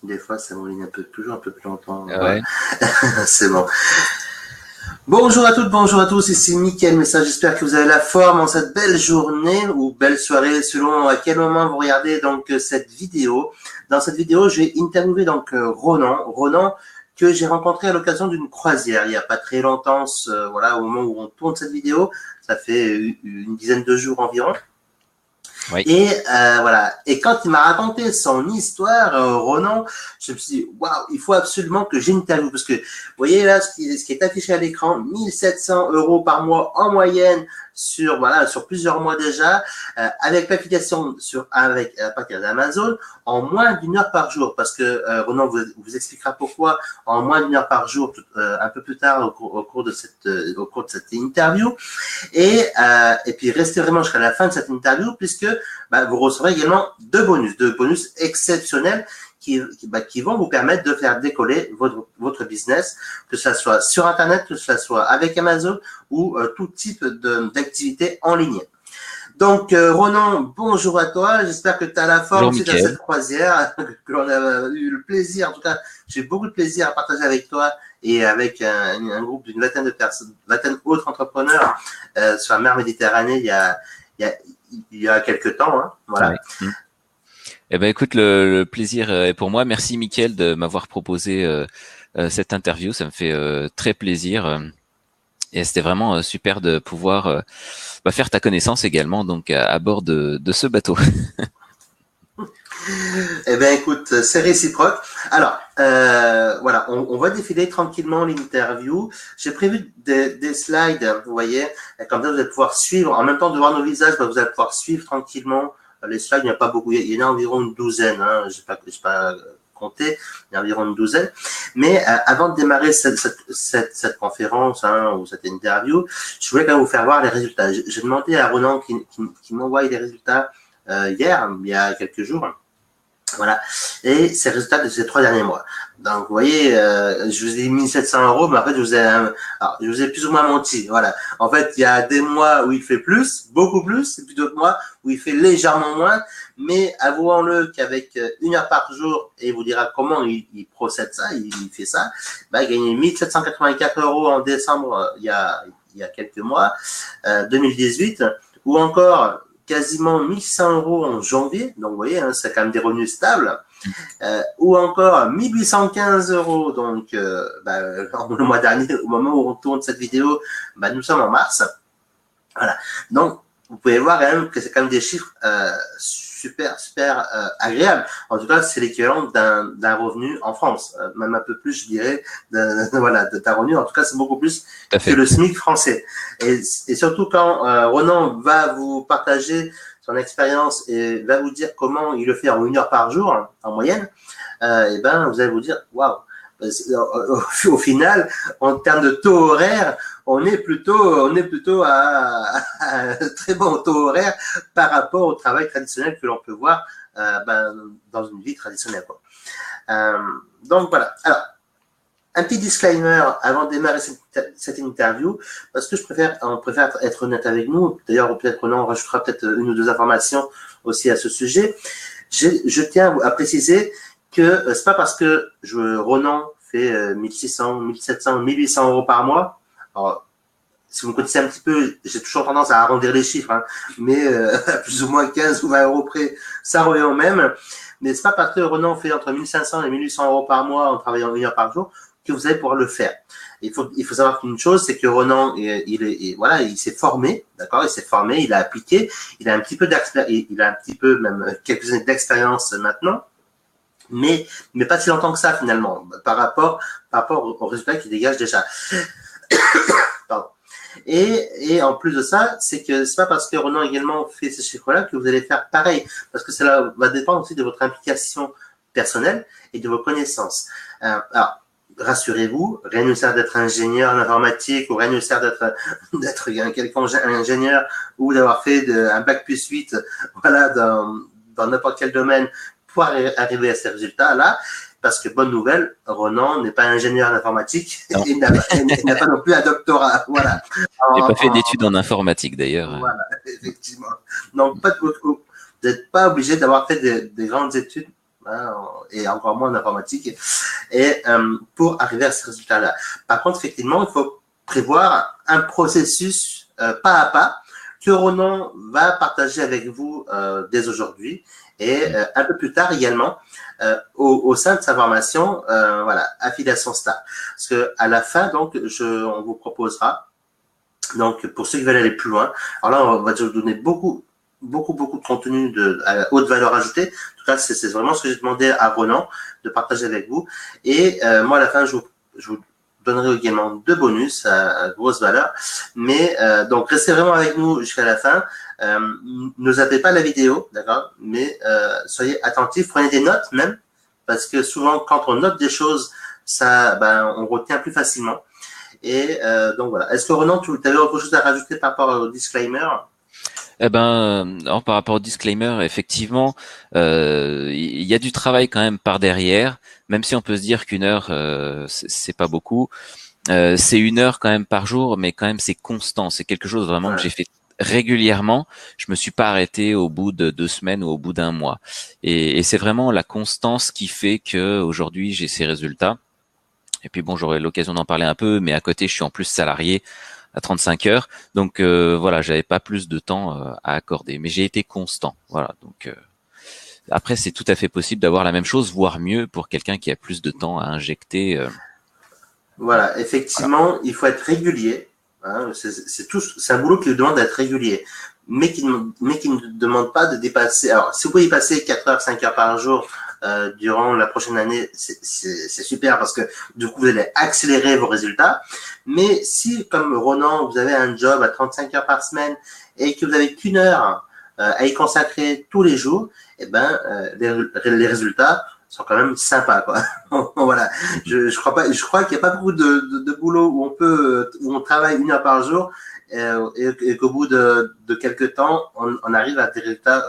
Des fois, ça m'enligne toujours un peu plus longtemps. Ouais. Voilà. C'est bon. Bonjour à toutes, bonjour à tous, ici Mickaël Message, j'espère que vous avez la forme en cette belle journée ou belle soirée selon à quel moment vous regardez donc cette vidéo. Dans cette vidéo, je vais interviewer donc Ronan que j'ai rencontré à l'occasion d'une croisière il n'y a pas très longtemps, voilà, au moment où on tourne cette vidéo, ça fait une dizaine de jours environ. Oui. Et voilà. Et quand il m'a raconté son histoire, Ronan, je me suis dit, waouh, il faut absolument que j'interviewe. Parce que, vous voyez là, ce qui est affiché à l'écran, 1700 € par mois en moyenne sur, voilà, sur plusieurs mois déjà, avec l'application avec à partir d'Amazon, en moins d'une heure par jour. Parce que Ronan vous expliquera pourquoi en moins d'une heure par jour, un peu plus tard au cours de cette interview. Et puis restez vraiment jusqu'à la fin de cette interview puisque vous recevrez également deux bonus exceptionnels qui vont vous permettre de faire décoller votre business, que ce soit sur Internet, que ce soit avec Amazon ou tout type d'activité en ligne. Donc, Ronan, bonjour à toi. J'espère que tu as la forme suite à cette croisière, que l'on a eu le plaisir. En tout cas, j'ai beaucoup de plaisir à partager avec toi et avec un groupe d'une vingtaine de personnes, vingtaine d'autres entrepreneurs sur la mer Méditerranée il y a quelques temps. Hein, voilà. Ouais. Eh ben, écoute, le plaisir est pour moi. Merci, Mickaël, de m'avoir proposé cette interview. Ça me fait très plaisir. Et c'était vraiment super de pouvoir faire ta connaissance également donc à bord de ce bateau. Eh bien, écoute, c'est réciproque. Alors, voilà, on va défiler tranquillement l'interview. J'ai prévu des slides, vous voyez, comme ça vous allez pouvoir suivre, en même temps de voir nos visages, vous allez pouvoir suivre tranquillement les slides. Il n'y a pas beaucoup, il y en a environ une douzaine, hein, je n'ai pas compté, il y a environ une douzaine. Mais avant de démarrer cette conférence ou cette interview, je voulais quand même vous faire voir les résultats. J'ai demandé à Ronan qui m'envoie les résultats hier, il y a quelques jours. Voilà. Et c'est le résultat de ces 3 derniers mois. Donc, vous voyez, je vous ai mis 700 €, mais en fait, je vous ai plus ou moins menti. Voilà. En fait, il y a des mois où il fait plus, beaucoup plus, et puis d'autres mois où il fait légèrement moins. Mais avouons-le qu'avec 1 heure par jour, et il vous dira comment il procède ça, il fait ça, il a gagné 1784 € en décembre, il y a quelques mois, 2018, ou encore quasiment 1100 € en janvier, donc vous voyez, hein, c'est quand même des revenus stables, ou encore 1815 €, donc le mois dernier, au moment où on tourne cette vidéo, nous sommes en mars. Voilà, donc vous pouvez voir quand même que c'est quand même des chiffres super agréables. En tout cas, c'est l'équivalent d'un revenu en France, même un peu plus, je dirais, d'un revenu. En tout cas, c'est beaucoup plus que le SMIC français. Et surtout quand Ronan va vous partager son expérience et va vous dire comment il le fait en 1 heure par jour, en moyenne, et vous allez vous dire, waouh, au final, en termes de taux horaire, on est plutôt à un très bon taux horaire par rapport au travail traditionnel que l'on peut voir dans une vie traditionnelle, quoi. Donc voilà. Alors, un petit disclaimer avant de démarrer cette interview, parce que on préfère être honnête avec nous. D'ailleurs, peut-être on rajoutera peut-être une ou deux informations aussi à ce sujet. Je tiens à préciser que c'est pas parce que Ronan fait 1600, 1700, 1800 € par mois. Alors, si vous me connaissez un petit peu, j'ai toujours tendance à arrondir les chiffres, hein, mais à plus ou moins 15 ou 20 € près, ça revient au même. Mais c'est pas parce que Ronan fait entre 1500 et 1800 € par mois en travaillant 1 heure par jour que vous allez pouvoir le faire. Il faut savoir qu'une chose, c'est que Ronan, il s'est formé, d'accord, il s'est formé, il a appliqué, il a un petit peu même quelques années d'expérience maintenant. Mais pas si longtemps que ça finalement, par rapport aux résultats qu'il dégage déjà. Pardon. Et en plus de ça, c'est pas parce que Ronan également fait ces chiffres-là que vous allez faire pareil, parce que cela va dépendre aussi de votre implication personnelle et de vos connaissances. Alors, rassurez-vous, rien ne sert d'être ingénieur en informatique ou rien ne sert d'être quelqu'un ingénieur ou d'avoir fait un bac plus 8, voilà, dans n'importe quel domaine pour arriver à ces résultats-là, parce que bonne nouvelle, Ronan n'est pas ingénieur en informatique et n'a pas non plus un doctorat. Voilà. Il n'a pas fait d'études en informatique d'ailleurs. Voilà, effectivement. Donc, vous n'êtes pas obligé d'avoir fait des grandes études hein, et encore moins en informatique, et pour arriver à ce résultat-là. Par contre, effectivement, il faut prévoir un processus pas à pas que Ronan va partager avec vous dès aujourd'hui et un peu plus tard également au sein de sa formation, voilà, affiliation star. Parce que à la fin, donc, on vous proposera, donc pour ceux qui veulent aller plus loin, alors là, on va vous donner beaucoup de contenu à haute valeur ajoutée. En tout cas, c'est vraiment ce que j'ai demandé à Ronan de partager avec vous. Et moi, à la fin, je vous donnerai également 2 bonus à grosse valeur. Mais donc, restez vraiment avec nous jusqu'à la fin. Ne zappez pas la vidéo, d'accord? Mais soyez attentifs, prenez des notes même, parce que souvent, quand on note des choses, ça, on retient plus facilement. Et donc voilà. Est-ce que Ronan, tu avais autre chose à rajouter par rapport au disclaimer? Eh ben, non, par rapport au disclaimer, effectivement, il y a du travail quand même par derrière, même si on peut se dire qu'une heure, c'est pas beaucoup. C'est 1 heure quand même par jour, mais quand même c'est constant. C'est quelque chose vraiment que j'ai fait régulièrement. Je me suis pas arrêté au bout de 2 semaines ou au bout d'un mois. Et c'est vraiment la constance qui fait que aujourd'hui j'ai ces résultats. Et puis bon, j'aurai l'occasion d'en parler un peu, mais à côté, je suis en plus salarié à 35 heures. Donc voilà, j'avais pas plus de temps à accorder, mais j'ai été constant. Voilà. Donc après, c'est tout à fait possible d'avoir la même chose, voire mieux pour quelqu'un qui a plus de temps à injecter. Voilà, effectivement, voilà. Il faut être régulier. Hein, c'est un boulot qui nous demande d'être régulier, mais qui ne demande pas de dépasser. Alors, si vous pouvez y passer 4 heures, 5 heures par jour durant la prochaine année, c'est super parce que du coup, vous allez accélérer vos résultats. Mais si, comme Ronan, vous avez un job à 35 heures par semaine et que vous n'avez qu'1 heure à y consacrer tous les jours, eh ben, les résultats sont quand même sympas, quoi. Voilà. Je crois qu'il n'y a pas beaucoup de boulot où on travaille 1 heure par jour et qu'au bout de quelques temps, on arrive à des résultats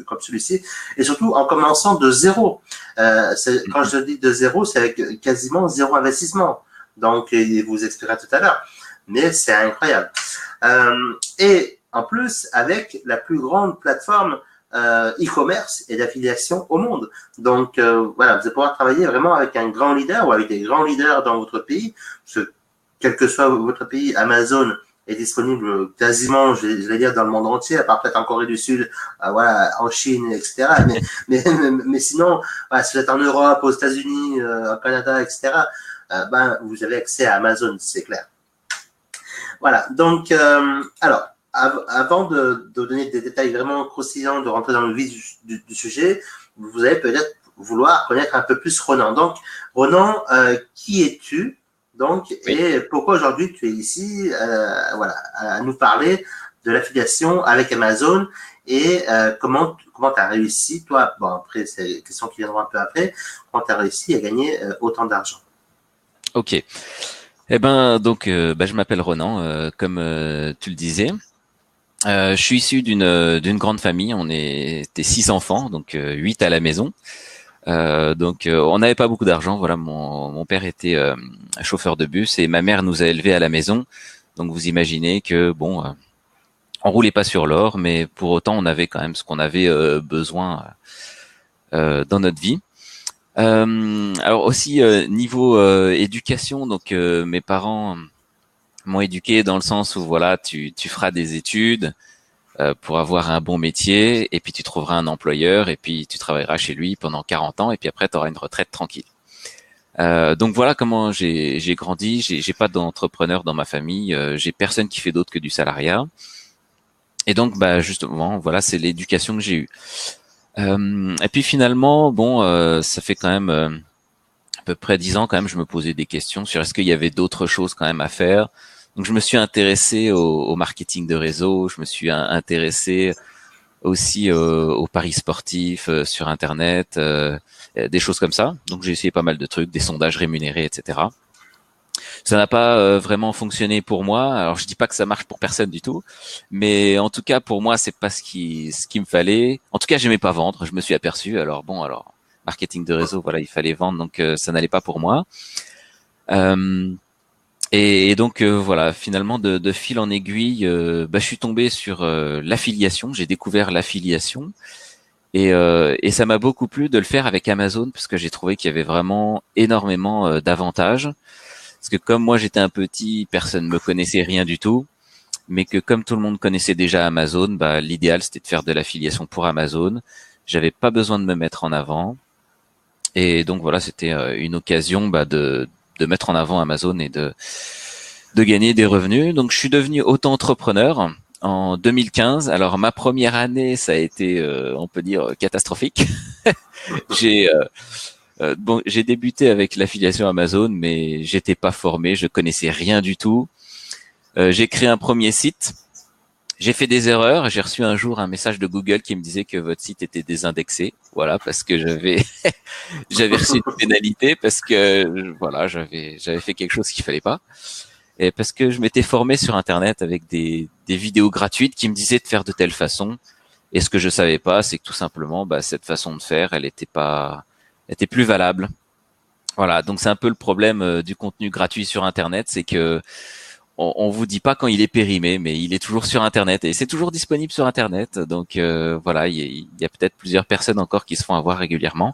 comme celui-ci. Et surtout, en commençant de zéro. Quand je dis de zéro, c'est avec quasiment 0 investissement. Donc, il vous expliquera tout à l'heure. Mais c'est incroyable. Et en plus, avec la plus grande plateforme e-commerce et d'affiliation au monde. Donc, voilà, vous allez pouvoir travailler vraiment avec un grand leader ou avec des grands leaders dans votre pays. Parce que, quel que soit votre pays, Amazon est disponible quasiment, je vais dire, dans le monde entier, à part peut-être en Corée du Sud, voilà, en Chine, etc. Mais sinon, voilà, si vous êtes en Europe, aux États-Unis, au Canada, etc., vous avez accès à Amazon, c'est clair. Voilà, donc, alors, avant de donner des détails vraiment croustillants, de rentrer dans le vif du sujet, vous allez peut-être vouloir connaître un peu plus Ronan. Donc, Ronan, qui es-tu? Donc, oui. Et pourquoi aujourd'hui tu es ici, voilà, à nous parler de l'affiliation avec Amazon et comment tu as réussi, toi, bon, après, c'est des questions qui viendront un peu après, comment tu as réussi à gagner autant d'argent? Ok. Eh ben, donc, je m'appelle Ronan, comme tu le disais. Je suis issu d'une grande famille. On était 6 enfants, donc 8 à la maison. Donc on n'avait pas beaucoup d'argent. Voilà, mon père était chauffeur de bus et ma mère nous a élevés à la maison. Donc vous imaginez que bon, on roulait pas sur l'or, mais pour autant on avait quand même ce qu'on avait besoin dans notre vie. Alors aussi niveau éducation, donc mes parents m'ont éduqué dans le sens où voilà, tu feras des études pour avoir un bon métier, et puis tu trouveras un employeur, et puis tu travailleras chez lui pendant 40 ans, et puis après tu auras une retraite tranquille. Donc voilà comment j'ai grandi. J'ai pas d'entrepreneur dans ma famille, j'ai personne qui fait d'autre que du salariat. Et donc justement, voilà, c'est l'éducation que j'ai eue. Et puis finalement, bon, ça fait quand même à peu près 10 ans quand même, je me posais des questions sur est-ce qu'il y avait d'autres choses quand même à faire. Donc je me suis intéressé au marketing de réseau, je me suis intéressé aussi aux paris sportifs sur Internet, des choses comme ça. Donc j'ai essayé pas mal de trucs, des sondages rémunérés, etc. Ça n'a pas vraiment fonctionné pour moi. Alors je dis pas que ça marche pour personne du tout, mais en tout cas pour moi c'est pas ce qui me fallait. En tout cas j'aimais pas vendre, je me suis aperçu. Alors marketing de réseau, voilà, il fallait vendre, donc ça n'allait pas pour moi. Et donc voilà, finalement de fil en aiguille, je suis tombé sur l'affiliation. J'ai découvert l'affiliation Et ça m'a beaucoup plu de le faire avec Amazon parce que j'ai trouvé qu'il y avait vraiment énormément d'avantages. Parce que comme moi j'étais un petit, personne ne me connaissait rien du tout, mais que comme tout le monde connaissait déjà Amazon, bah, l'idéal c'était de faire de l'affiliation pour Amazon. J'avais pas besoin de me mettre en avant. Et donc voilà, c'était une occasion bah, de mettre en avant Amazon et de gagner des revenus. Donc je suis devenu auto-entrepreneur en 2015. Alors ma première année, ça a été, on peut dire, catastrophique. J'ai bon, j'ai débuté avec l'affiliation Amazon, mais j'étais pas formé, je connaissais rien du tout. J'ai créé un premier site. J'ai fait des erreurs. J'ai reçu un jour un message de Google qui me disait que votre site était désindexé. Voilà, parce que j'avais reçu une pénalité parce que voilà, j'avais fait quelque chose qu'il fallait pas. Et parce que je m'étais formé sur Internet avec des vidéos gratuites qui me disaient de faire de telle façon. Et ce que je savais pas, c'est que tout simplement, bah, cette façon de faire, elle était plus valable. Voilà. Donc c'est un peu le problème du contenu gratuit sur Internet, c'est que on vous dit pas quand il est périmé, mais il est toujours sur Internet et c'est toujours disponible sur Internet. Donc voilà, il y a peut-être plusieurs personnes encore qui se font avoir régulièrement.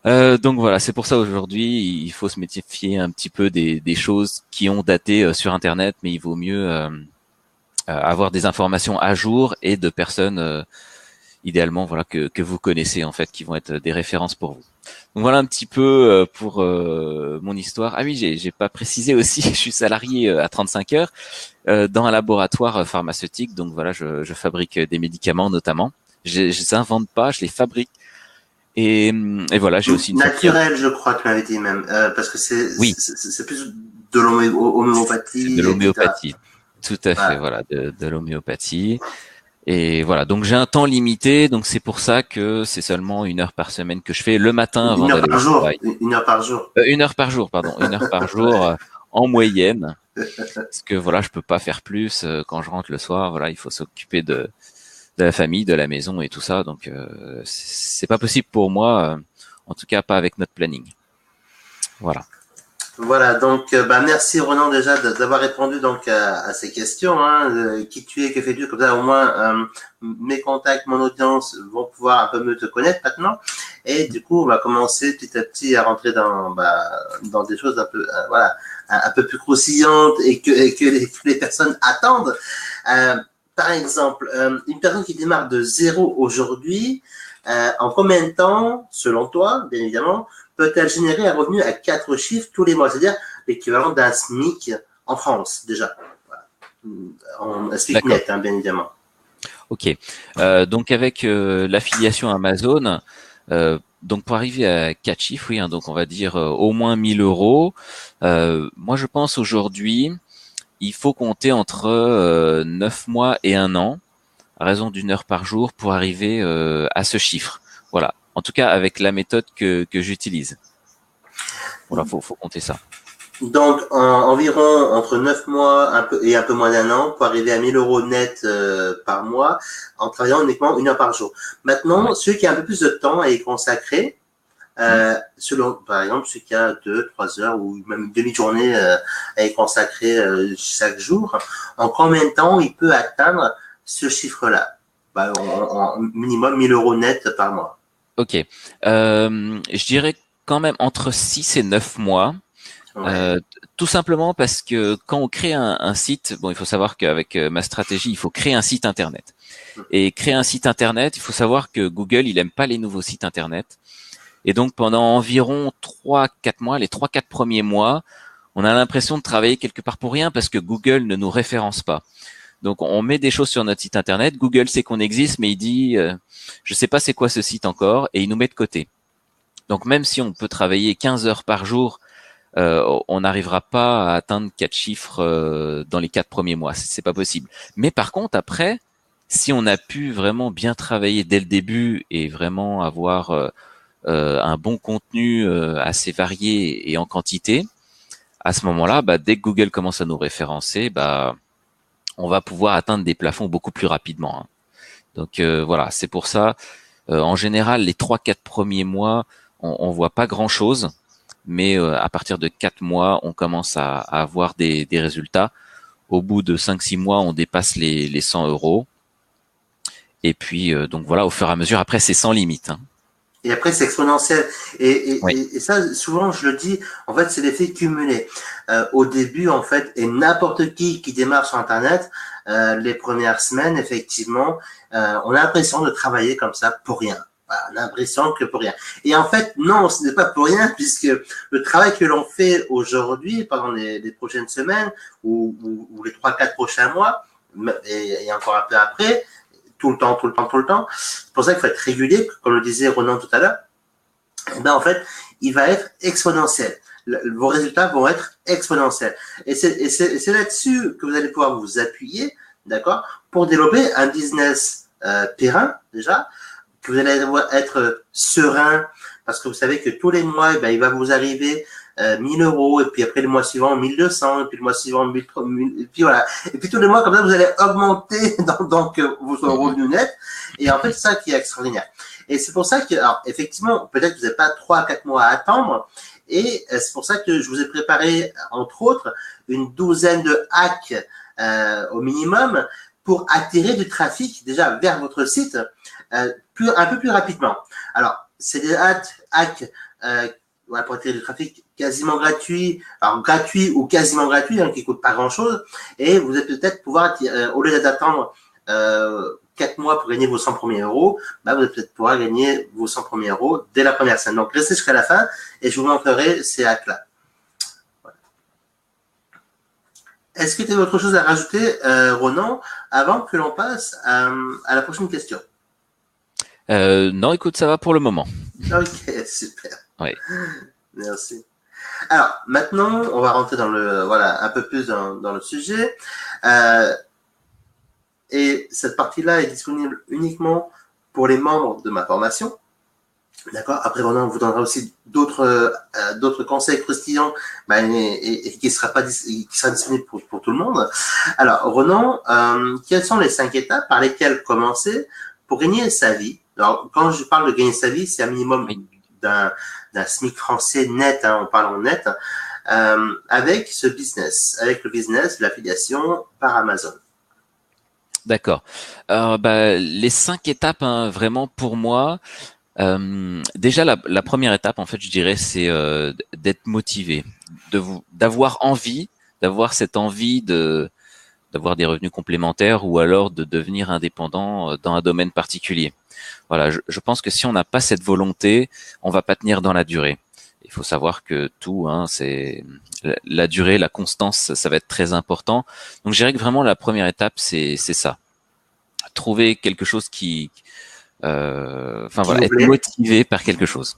Donc voilà, c'est pour ça aujourd'hui, il faut se méfier un petit peu des choses qui ont daté sur Internet, mais il vaut mieux avoir des informations à jour et de personnes idéalement voilà que vous connaissez en fait, qui vont être des références pour vous. Donc voilà un petit peu pour mon histoire. Ah oui, j'ai pas précisé aussi, je suis salarié à 35 heures dans un laboratoire pharmaceutique. Donc voilà, je fabrique des médicaments notamment. Je les invente pas, je les fabrique. Et voilà, j'ai aussi une facture. Naturel, je crois que tu m'avais dit même, parce que Oui, c'est plus de l'homéopathie, de etc. l'homéopathie. Tout à fait, Voilà. voilà, de l'homéopathie. Et voilà, donc j'ai un temps limité, donc c'est pour ça que c'est seulement 1 heure par semaine que je fais le matin avant Une heure d'aller au par jour, travail. 1 heure par jour. 1 heure par jour, pardon, 1 heure par jour en moyenne. Parce que voilà, je peux pas faire plus quand je rentre le soir. Voilà, il faut s'occuper de la famille, de la maison et tout ça. Donc c'est pas possible pour moi, en tout cas pas avec notre planning. Voilà. Voilà, donc bah, merci Ronan déjà d'avoir répondu donc à ces questions. Hein, qui tu es, que fais-tu, comme ça au moins mes contacts, mon audience vont pouvoir un peu mieux te connaître maintenant. Et du coup, on va commencer petit à petit à rentrer dans des choses un peu voilà un peu plus croustillantes et que les personnes attendent. Euh, Par exemple, une personne qui démarre de zéro aujourd'hui, en combien de temps, selon toi, bien évidemment, peut-elle générer un revenu à 4 chiffres tous les mois, c'est-à-dire l'équivalent d'un SMIC en France, déjà. Voilà. En SMIC D'accord. net, hein, bien évidemment. Ok. Donc avec l'affiliation Amazon, donc pour arriver à 4 chiffres, oui, hein, donc on va dire au moins 1 000 euros. Moi, je pense aujourd'hui, il faut compter entre 9 mois et 1 an, à raison d'1 heure par jour, pour arriver à ce chiffre. Voilà. En tout cas, avec la méthode que j'utilise. Voilà, faut compter ça. Donc, environ entre 9 mois et un peu moins d'un an pour arriver à 1 000 euros net par mois en travaillant uniquement 1 heure par jour. Maintenant, Ouais. ceux qui ont un peu plus de temps à y consacrer, Hmm. selon, par exemple, ceux qui a 2, 3 heures ou même une demi-journée à y consacrer chaque jour, en combien de temps il peut atteindre ce chiffre-là? Bah, en minimum 1 000 euros net par mois. Ok. Je dirais quand même entre 6 et 9 mois. Ouais. Tout simplement parce que quand on crée un site, bon, il faut savoir qu'avec ma stratégie, il faut créer un site internet. Et créer un site internet, il faut savoir que Google, il aime pas les nouveaux sites internet. Et donc pendant environ 3, 4 mois, les 3, 4 premiers mois, on a l'impression de travailler quelque part pour rien parce que Google ne nous référence pas. Donc on met des choses sur notre site internet, Google sait qu'on existe, mais il dit je sais pas c'est quoi ce site encore, et il nous met de côté. Donc même si on peut travailler 15 heures par jour, on n'arrivera pas à atteindre 4 chiffres dans les 4 premiers mois. C'est pas possible. Mais par contre, après, si on a pu vraiment bien travailler dès le début et vraiment avoir un bon contenu assez varié et en quantité, à ce moment-là, bah, dès que Google commence à nous référencer, bah, on va pouvoir atteindre des plafonds beaucoup plus rapidement. Hein. Donc voilà, c'est pour ça. En général, les 3, 4 premiers mois, on voit pas grand-chose, mais à partir de 4 mois, on commence à avoir des résultats. Au bout de 5, 6 mois, on dépasse les 100 euros. Et puis donc voilà, au fur et à mesure, après c'est sans limite. Hein. Et après, c'est exponentiel. Oui. Et ça, souvent, je le dis, en fait, c'est l'effet cumulé. Au début, en fait, et n'importe qui démarre sur Internet, les premières semaines, effectivement, on a l'impression de travailler comme ça pour rien. Voilà, on a l'impression que pour rien. Et en fait, non, ce n'est pas pour rien, puisque le travail que l'on fait aujourd'hui, pendant les prochaines semaines, ou les 3-4 prochains mois, et encore un peu après, tout le temps, tout le temps, tout le temps. C'est pour ça qu'il faut être régulier, comme le disait Ronan tout à l'heure. Et ben, en fait, il va être exponentiel. Vos résultats vont être exponentiels. Et c'est là-dessus que vous allez pouvoir vous appuyer, d'accord, pour développer un business périn, déjà, que vous allez être serein, parce que vous savez que tous les mois, ben, il va vous arriver 1000 euros, et puis après le mois suivant 1200, et puis le mois suivant 1000, et puis voilà. Et puis tous les mois, comme ça, vous allez augmenter donc vos revenus nets. Et en fait, c'est ça qui est extraordinaire. Et c'est pour ça que, alors, effectivement, peut-être que vous n'avez pas 3-4 mois à attendre. Et c'est pour ça que je vous ai préparé, entre autres, une douzaine de hacks au minimum pour attirer du trafic déjà vers votre site un peu plus rapidement. Alors, c'est des hacks pour attirer du trafic quasiment gratuit, alors gratuit ou quasiment gratuit, hein, qui ne coûte pas grand-chose, et vous allez peut-être pouvoir, au lieu d'attendre 4 mois pour gagner vos 100 premiers euros, bah, vous allez peut-être pouvoir gagner vos 100 premiers euros dès la première semaine. Donc, restez jusqu'à la fin et je vous montrerai ces hacks-là. Voilà. Est-ce que tu as autre chose à rajouter, Ronan, avant que l'on passe à la prochaine question? Non, écoute, ça va pour le moment. Ok, super. Oui. Merci. Alors, maintenant, on va rentrer dans un peu plus dans le sujet. Et cette partie-là est disponible uniquement pour les membres de ma formation. D'accord. Après, Ronan vous donnera aussi d'autres conseils croustillants, et qui sera disponible pour tout le monde. Alors, Ronan, quelles sont les 5 étapes par lesquelles commencer pour gagner sa vie? Alors, quand je parle de gagner sa vie, c'est un minimum d'un SMIC français net, hein, on parle en net, avec ce business, avec le business de l'affiliation par Amazon. D'accord. Alors, les 5 étapes, hein, vraiment pour moi, déjà la première étape, en fait, je dirais, c'est d'être motivé, d'avoir envie, d'avoir cette envie d'avoir des revenus complémentaires ou alors de devenir indépendant dans un domaine particulier. Voilà, je pense que si on n'a pas cette volonté, on va pas tenir dans la durée. Il faut savoir que tout, hein, c'est la durée, la constance, ça va être très important. Donc, je dirais que vraiment la première étape, c'est ça. Trouver quelque chose voilà, être motivé par quelque chose.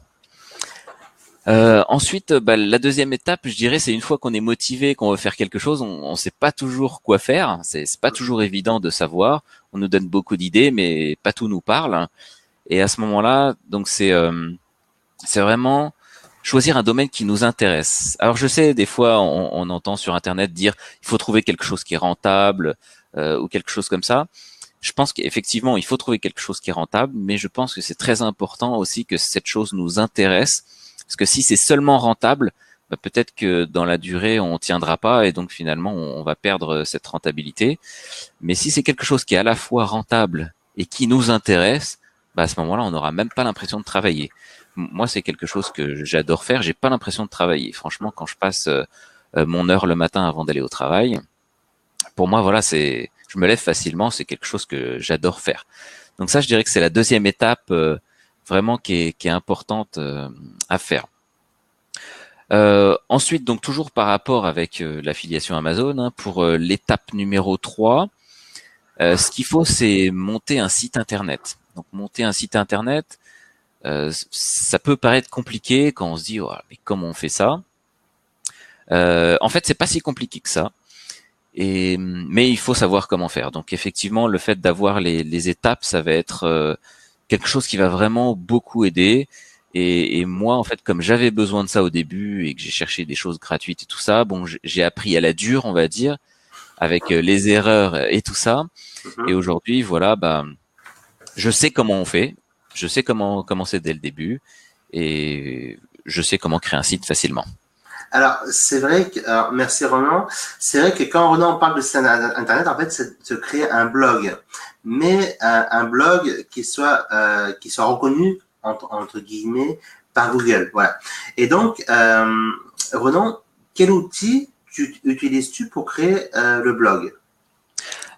Ensuite, la deuxième étape, je dirais, c'est une fois qu'on est motivé, qu'on veut faire quelque chose, on sait pas toujours quoi faire. C'est pas toujours évident de savoir. On nous donne beaucoup d'idées, mais pas tout nous parle. Et à ce moment-là, donc c'est vraiment choisir un domaine qui nous intéresse. Alors je sais, des fois, on entend sur Internet dire il faut trouver quelque chose qui est rentable ou quelque chose comme ça. Je pense qu'effectivement, il faut trouver quelque chose qui est rentable, mais je pense que c'est très important aussi que cette chose nous intéresse. Parce que si c'est seulement rentable, peut-être que dans la durée, on tiendra pas et donc finalement, on va perdre cette rentabilité. Mais si c'est quelque chose qui est à la fois rentable et qui nous intéresse, à ce moment-là, on n'aura même pas l'impression de travailler. Moi, c'est quelque chose que j'adore faire. J'ai pas l'impression de travailler. Franchement, quand je passe mon heure le matin avant d'aller au travail, pour moi, voilà, je me lève facilement. C'est quelque chose que j'adore faire. Donc ça, je dirais que c'est la deuxième étape vraiment qui est importante à faire. Ensuite, donc toujours par rapport avec l'affiliation Amazon, hein, pour l'étape numéro 3, ce qu'il faut, c'est monter un site internet. Donc monter un site internet, ça peut paraître compliqué quand on se dit oh, mais comment on fait ça? En fait, c'est pas si compliqué que ça. Mais il faut savoir comment faire. Donc effectivement, le fait d'avoir les étapes, ça va être quelque chose qui va vraiment beaucoup aider. Et moi, en fait, comme j'avais besoin de ça au début et que j'ai cherché des choses gratuites et tout ça, bon, j'ai appris à la dure, on va dire, avec les erreurs et tout ça. Et aujourd'hui, voilà, je sais comment on fait, je sais comment commencer dès le début et je sais comment créer un site facilement. Alors, c'est vrai que, alors, merci Ronan. C'est vrai que quand Ronan parle de site internet, en fait, c'est de créer un blog, mais un blog qui soit reconnu entre guillemets par Google. Voilà. Et donc, Ronan, quel outil utilises-tu pour créer le blog?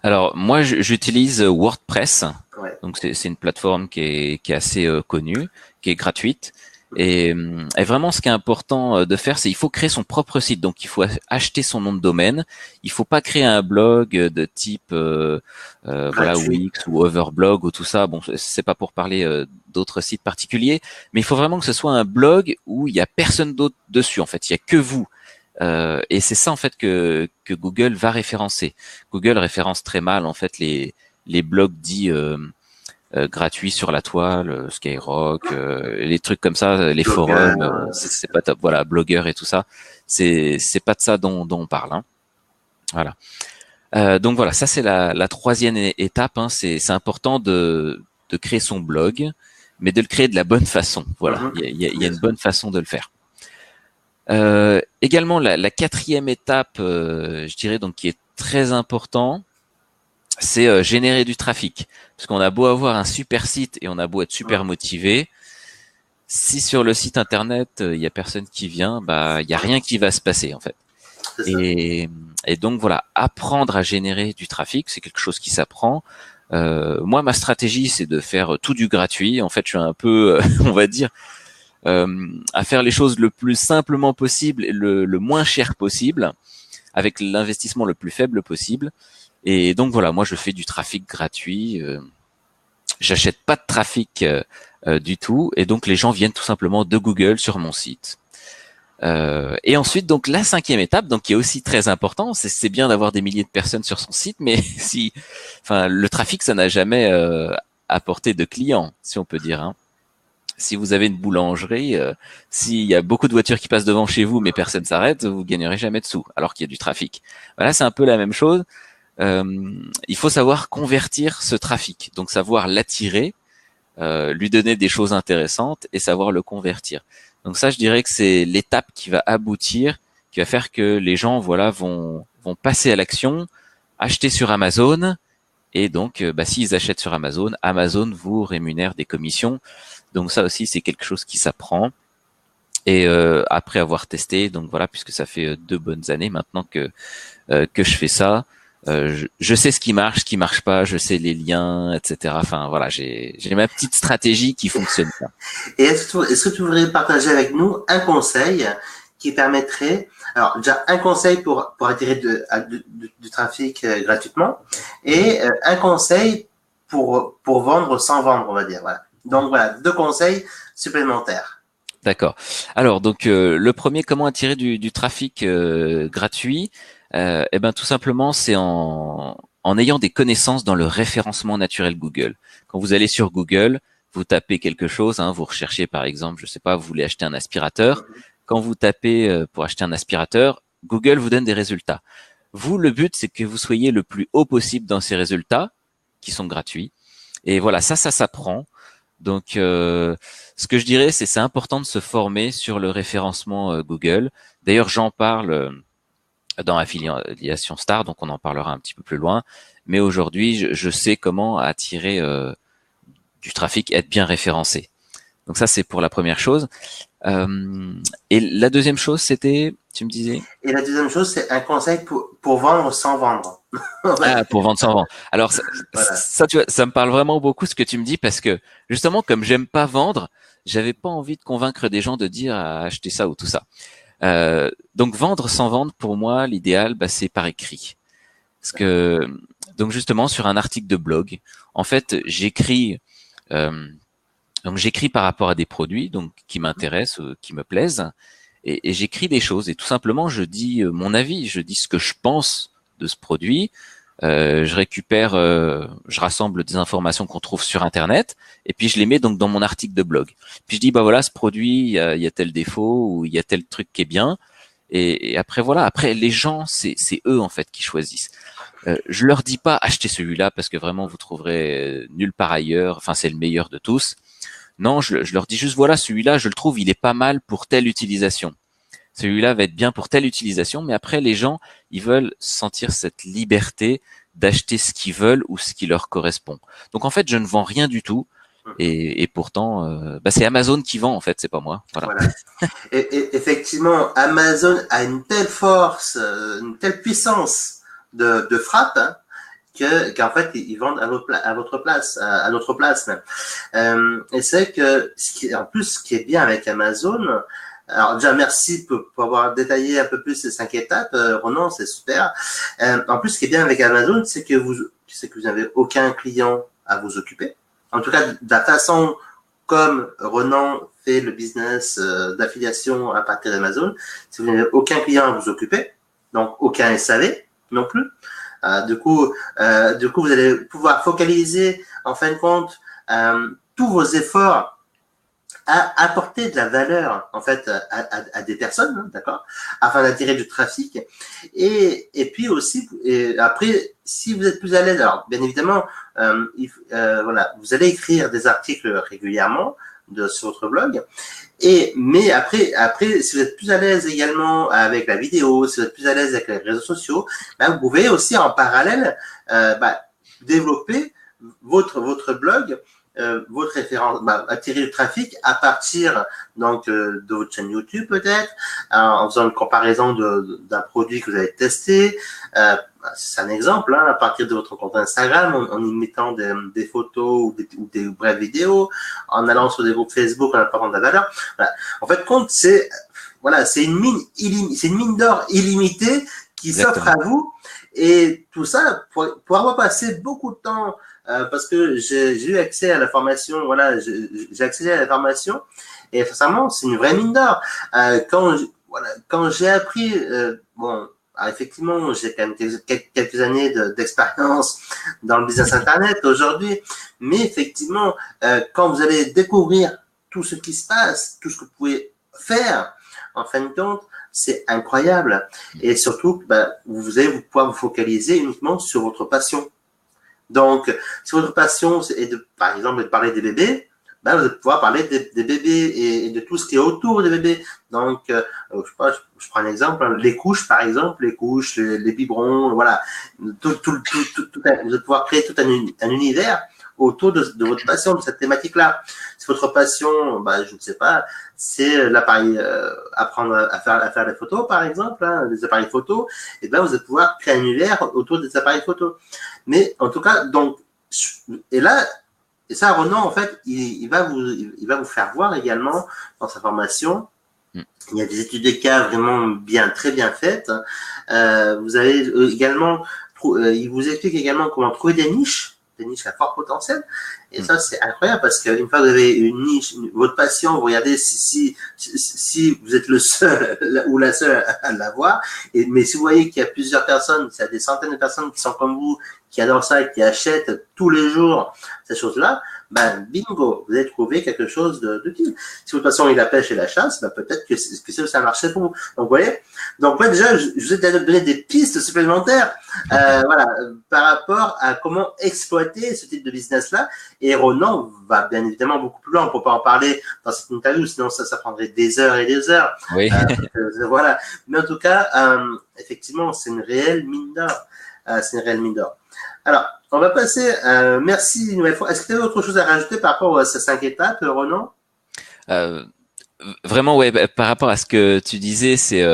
Alors moi, j'utilise WordPress. Ouais. Donc c'est une plateforme qui est assez connue, qui est gratuite. Et vraiment, ce qui est important de faire, c'est il faut créer son propre site. Donc il faut acheter son nom de domaine. Il faut pas créer un blog de type voilà Wix ou Overblog ou tout ça. Bon, c'est pas pour parler d'autres sites particuliers, mais il faut vraiment que ce soit un blog où il y a personne d'autre dessus. En fait, il y a que vous. Et c'est ça en fait que Google va référencer. Google référence très mal en fait les blogs dits gratuits sur la toile, Skyrock, les trucs comme ça, les forums, c'est pas top. Voilà, blogueurs et tout ça, c'est pas de ça dont on parle. Hein. Voilà. Donc voilà, ça c'est la troisième étape. Hein. C'est important de créer son blog, mais de le créer de la bonne façon. Voilà, il y a une bonne façon de le faire. Également la quatrième étape, je dirais donc qui est très important, c'est générer du trafic. Parce qu'on a beau avoir un super site et on a beau être super motivé, si sur le site internet il y a personne qui vient, bah il y a rien qui va se passer en fait. Et donc voilà, apprendre à générer du trafic, c'est quelque chose qui s'apprend. Moi, ma stratégie, c'est de faire tout du gratuit. En fait, je suis un peu, on va dire, à faire les choses le plus simplement possible et le moins cher possible, avec l'investissement le plus faible possible. Et donc voilà, moi je fais du trafic gratuit, j'achète pas de trafic du tout, et donc les gens viennent tout simplement de Google sur mon site. Et ensuite, donc la cinquième étape, donc qui est aussi très important, c'est bien d'avoir des milliers de personnes sur son site, mais si, enfin, le trafic, ça n'a jamais apporté de clients, si on peut dire. Hein. Si vous avez une boulangerie, s'il y a beaucoup de voitures qui passent devant chez vous, mais personne s'arrête, vous gagnerez jamais de sous, alors qu'il y a du trafic. Voilà, c'est un peu la même chose. Il faut savoir convertir ce trafic, donc savoir l'attirer, lui donner des choses intéressantes et savoir le convertir. Donc ça, je dirais que c'est l'étape qui va aboutir, qui va faire que les gens, voilà, vont passer à l'action, acheter sur Amazon, et donc, s'ils achètent sur Amazon, Amazon vous rémunère des commissions. Donc ça aussi, c'est quelque chose qui s'apprend. Et après avoir testé, donc voilà, puisque ça fait 2 bonnes années maintenant que je fais ça, je sais ce qui marche pas, je sais les liens, etc. Enfin voilà, j'ai ma petite stratégie qui fonctionne bien. Et est-ce que tu voudrais partager avec nous un conseil qui permettrait, alors déjà un conseil pour attirer du trafic gratuitement, et un conseil pour vendre sans vendre, on va dire. Voilà. Donc voilà, 2 conseils supplémentaires. D'accord. Alors donc le premier, comment attirer du trafic gratuit? Eh ben tout simplement, c'est en ayant des connaissances dans le référencement naturel Google. Quand vous allez sur Google, vous tapez quelque chose, hein, vous recherchez par exemple, je sais pas, vous voulez acheter un aspirateur. Quand vous tapez pour acheter un aspirateur, Google vous donne des résultats. Vous, le but, c'est que vous soyez le plus haut possible dans ces résultats, qui sont gratuits. Et voilà, ça s'apprend. Donc, ce que je dirais, c'est important de se former sur le référencement Google. D'ailleurs, j'en parle dans Affiliation Star, donc on en parlera un petit peu plus loin. Mais aujourd'hui, je sais comment attirer du trafic, être bien référencé. Donc ça, c'est pour la première chose. Et la deuxième chose, c'était, tu me disais? Et la deuxième chose, c'est un conseil pour vendre sans vendre. Ah, pour vendre sans vendre. Alors Voilà. ça, tu vois, ça me parle vraiment beaucoup ce que tu me dis, parce que justement, comme j'aime pas vendre, j'avais pas envie de convaincre des gens de dire à acheter ça ou tout ça. Donc vendre sans vendre, pour moi, l'idéal, c'est par écrit. Parce que donc justement sur un article de blog, en fait, j'écris par rapport à des produits donc qui m'intéressent, qui me plaisent, et j'écris des choses, et tout simplement je dis mon avis, je dis ce que je pense de ce produit. Je récupère, je rassemble des informations qu'on trouve sur Internet, et puis je les mets donc dans mon article de blog. Puis je dis voilà, ce produit, il y a tel défaut ou il y a tel truc qui est bien. Et après voilà, après les gens, c'est eux en fait qui choisissent. Je leur dis pas achetez celui-là parce que vraiment vous trouverez nulle part ailleurs. Enfin c'est le meilleur de tous. Non, je leur dis juste voilà, celui-là je le trouve il est pas mal pour telle utilisation. celui-là va être bien pour telle utilisation, mais après les gens, ils veulent sentir cette liberté d'acheter ce qu'ils veulent ou ce qui leur correspond. Donc en fait, je ne vends rien du tout. Et pourtant, c'est Amazon qui vend en fait, c'est pas moi. Voilà. Voilà. Et effectivement, Amazon a une telle force, une telle puissance de frappe, hein, qu'en fait ils vendent à votre place, à notre place même. Et c'est que en plus ce qui est bien avec Amazon, alors déjà merci pour avoir détaillé un peu plus ces 5 étapes, Ronan, c'est super. En plus ce qui est bien avec Amazon, c'est que vous n'avez aucun client à vous occuper. En tout cas, de la façon comme Ronan fait le business d'affiliation à partir d'Amazon, si vous n'avez aucun client à vous occuper, donc aucun SAV non plus, du coup, vous allez pouvoir focaliser en fin de compte tous vos efforts à apporter de la valeur en fait à des personnes, hein, d'accord, afin d'attirer du trafic. Et puis aussi, et après, si vous êtes plus à l'aise, alors bien évidemment, voilà, vous allez écrire des articles régulièrement sur votre blog. Mais après, si vous êtes plus à l'aise également avec la vidéo, si vous êtes plus à l'aise avec les réseaux sociaux, ben, vous pouvez aussi en parallèle développer votre blog, votre référence, attirer le trafic à partir donc de votre chaîne YouTube peut-être, en faisant une comparaison d'un produit que vous avez testé. C'est un exemple, hein, à partir de votre compte Instagram, en y mettant des photos ou des brèves vidéos, en allant sur des groupes Facebook, en apportant de la valeur. Voilà. En fait, compte, c'est une mine d'or illimitée qui s'offre à vous. Et tout ça pour avoir passé beaucoup de temps, parce que j'ai eu accès à la formation, voilà, j'ai accédé à la formation, et sincèrement, c'est une vraie mine d'or. Quand j'ai appris, alors effectivement, j'ai quand même quelques années d'expérience dans le business internet aujourd'hui, mais effectivement, quand vous allez découvrir tout ce qui se passe, tout ce que vous pouvez faire, en fin de compte, c'est incroyable. Et surtout, vous allez pouvoir vous focaliser uniquement sur votre passion. Donc, si votre passion est par exemple, de parler des bébés, vous allez pouvoir parler des bébés et de tout ce qui est autour des bébés. Donc, je sais pas, je prends un exemple, les couches, par exemple, les couches, les biberons, voilà. Vous allez pouvoir créer tout un univers autour de votre passion, de cette thématique-là. Si votre passion, je ne sais pas, c'est l'appareil, apprendre à faire des photos, par exemple, hein, des appareils photos, et vous allez pouvoir créer un univers autour des appareils photos. Mais en tout cas, donc, et ça, Ronan, en fait, il va vous faire voir également dans sa formation. Il y a des études de cas vraiment très bien faites. Vous avez également, il vous explique également comment trouver des niches à fort potentiel. Et ça, c'est incroyable parce qu'une fois que vous avez une niche, votre passion, vous regardez si vous êtes le seul ou la seule à l'avoir. Mais si vous voyez qu'il y a plusieurs personnes, il y a des centaines de personnes qui sont comme vous, qui adorent ça et qui achètent tous les jours ces choses-là, bingo, vous allez trouver quelque chose de utile. Si votre passion est la pêche et la chasse, peut-être que c'est un marché pour vous. Donc, vous voyez. Donc, déjà, je vous ai donné des pistes supplémentaires, voilà, par rapport à comment exploiter ce type de business-là. Et Ronan va bien évidemment beaucoup plus loin. On ne peut pas en parler dans cette interview, sinon ça prendrait des heures et des heures. Oui. Voilà. Mais en tout cas, effectivement, c'est une réelle mine d'or. Alors, on va passer. Merci une nouvelle fois. Est-ce que tu as autre chose à rajouter par rapport à ces 5 étapes, Ronan? Vraiment, ouais. Par rapport à ce que tu disais, c'est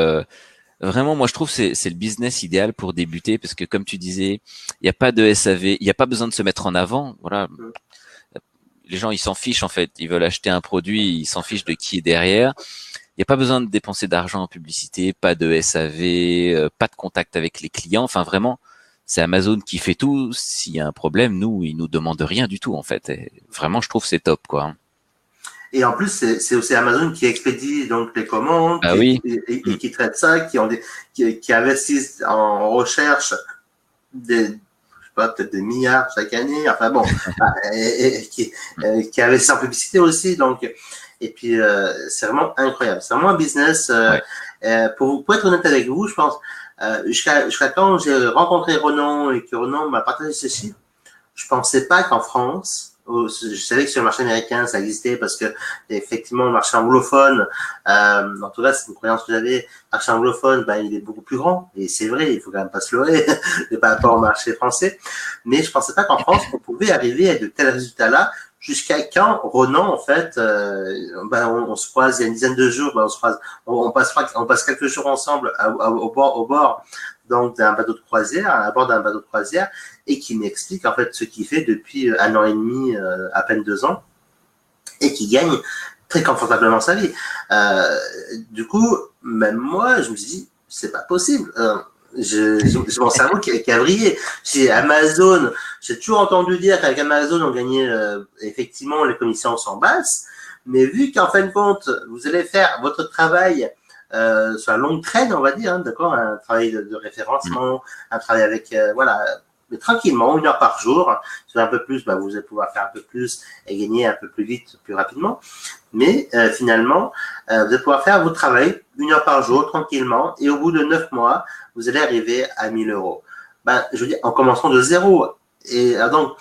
vraiment, moi je trouve c'est le business idéal pour débuter parce que comme tu disais, il n'y a pas de SAV, il n'y a pas besoin de se mettre en avant. Voilà. Les gens, ils s'en fichent en fait. Ils veulent acheter un produit, ils s'en fichent de qui est derrière. Il n'y a pas besoin de dépenser d'argent en publicité, pas de SAV, pas de contact avec les clients. Enfin, vraiment, c'est Amazon qui fait tout. S'il y a un problème, ils nous demandent rien du tout en fait. Et vraiment, je trouve que c'est top, quoi. Et en plus, c'est aussi Amazon qui expédie donc les commandes, qui traite ça, qui investissent en recherche peut-être des milliards chaque année. Enfin bon, qui investissent en publicité aussi. Donc, et puis c'est vraiment incroyable. C'est vraiment un business. Pour être honnête avec vous, je pense jusqu'à quand j'ai rencontré Ronan et que Ronan m'a partagé ces chiffres, je pensais pas qu'en France je savais que sur le marché américain, ça existait parce que effectivement, le marché anglophone, en tout cas, c'est une croyance que j'avais. Le marché anglophone, ben, il est beaucoup plus grand. Et c'est vrai, il faut quand même pas se leurrer par rapport au marché français. Mais je pensais pas qu'en France, on pouvait arriver à de tels résultats-là. Jusqu'à quand Ronan, en fait, ben, on se croise il y a une dizaine de jours, ben, on se croise, on passe quelques jours ensemble au bord donc d'un bateau de croisière, à bord d'un bateau de croisière, et qui m'explique en fait ce qu'il fait depuis 1 an et demi, à peine 2 ans, et qui gagne très confortablement sa vie. Du coup, même moi, je me suis dit, c'est pas possible. J'ai mon cerveau qui a brillé. Chez Amazon, j'ai toujours entendu dire qu'avec Amazon, on gagnait effectivement, les commissions sont basses, mais vu qu'en fin de compte, vous allez faire votre travail sur la longue traîne, on va dire, hein, d'accord, un travail de référencement, un travail avec, voilà, mais tranquillement, 1 heure par jour. Sur un peu plus, bah, vous allez pouvoir faire un peu plus et gagner un peu plus vite, plus rapidement. Mais finalement, vous allez pouvoir faire votre travail 1 heure par jour, tranquillement, et au bout de 9 mois, vous allez arriver à 1 000 euros. Ben, je veux dire, en commençant de zéro. Et donc,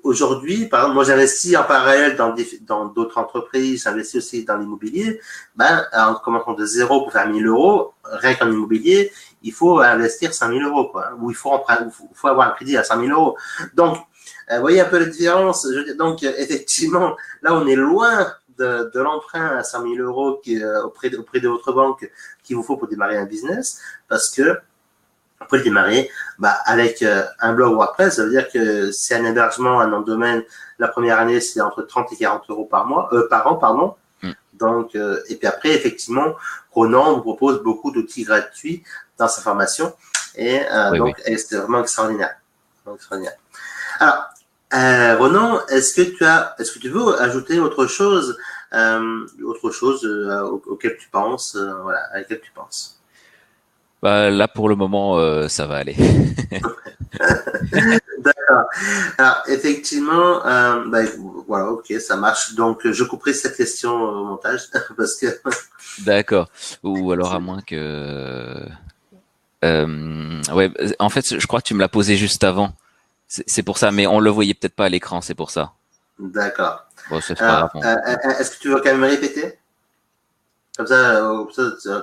aujourd'hui, par exemple, moi j'investis en parallèle dans d'autres entreprises, j'investis aussi dans l'immobilier. Ben, en commençant de zéro pour faire 1 000 euros, rien qu'en immobilier, il faut investir 5 000 euros, quoi. Ou il faut avoir un crédit à 5 000 euros. Donc, vous voyez un peu la différence. Donc, effectivement, là, on est loin de l'emprunt à 5 000 euros auprès de votre banque qu'il vous faut pour démarrer un business, parce que pour le démarrer, bah, avec un blog WordPress, ça veut dire que c'est un hébergement, un nom de domaine. La première année, c'est entre 30 et 40 euros par an, pardon. Donc, et puis après, effectivement, Ronan vous propose beaucoup d'outils gratuits dans sa formation. Et donc, c'est vraiment extraordinaire. Alors, Ronan, est-ce que tu veux ajouter autre chose auquel tu penses, voilà, à laquelle tu penses? Bah, là, pour le moment, ça va aller. D'accord. Alors, effectivement, bah, voilà, ok, ça marche. Donc, je couperai cette question au montage parce que. D'accord. Ou alors à moins que. Ouais. En fait, je crois que tu me l'as posé juste avant. C'est pour ça, mais on le voyait peut-être pas à l'écran, c'est pour ça. D'accord. Bon, c'est pas Alors, grave. est-ce que tu veux quand même répéter? Comme ça,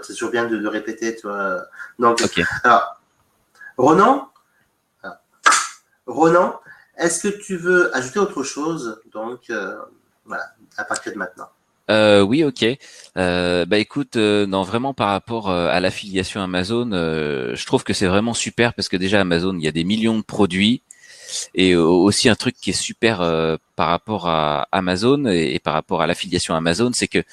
c'est toujours bien de répéter, tu vois. Donc, Ok. alors, Ronan, Ronan, est-ce que tu veux ajouter autre chose? Donc, voilà, à partir de maintenant. Oui, ok. Bah écoute, non, vraiment par rapport à l'affiliation Amazon, je trouve que c'est vraiment super parce que déjà Amazon, il y a des millions de produits et aussi un truc qui est super par rapport à Amazon et par rapport à l'affiliation Amazon, c'est que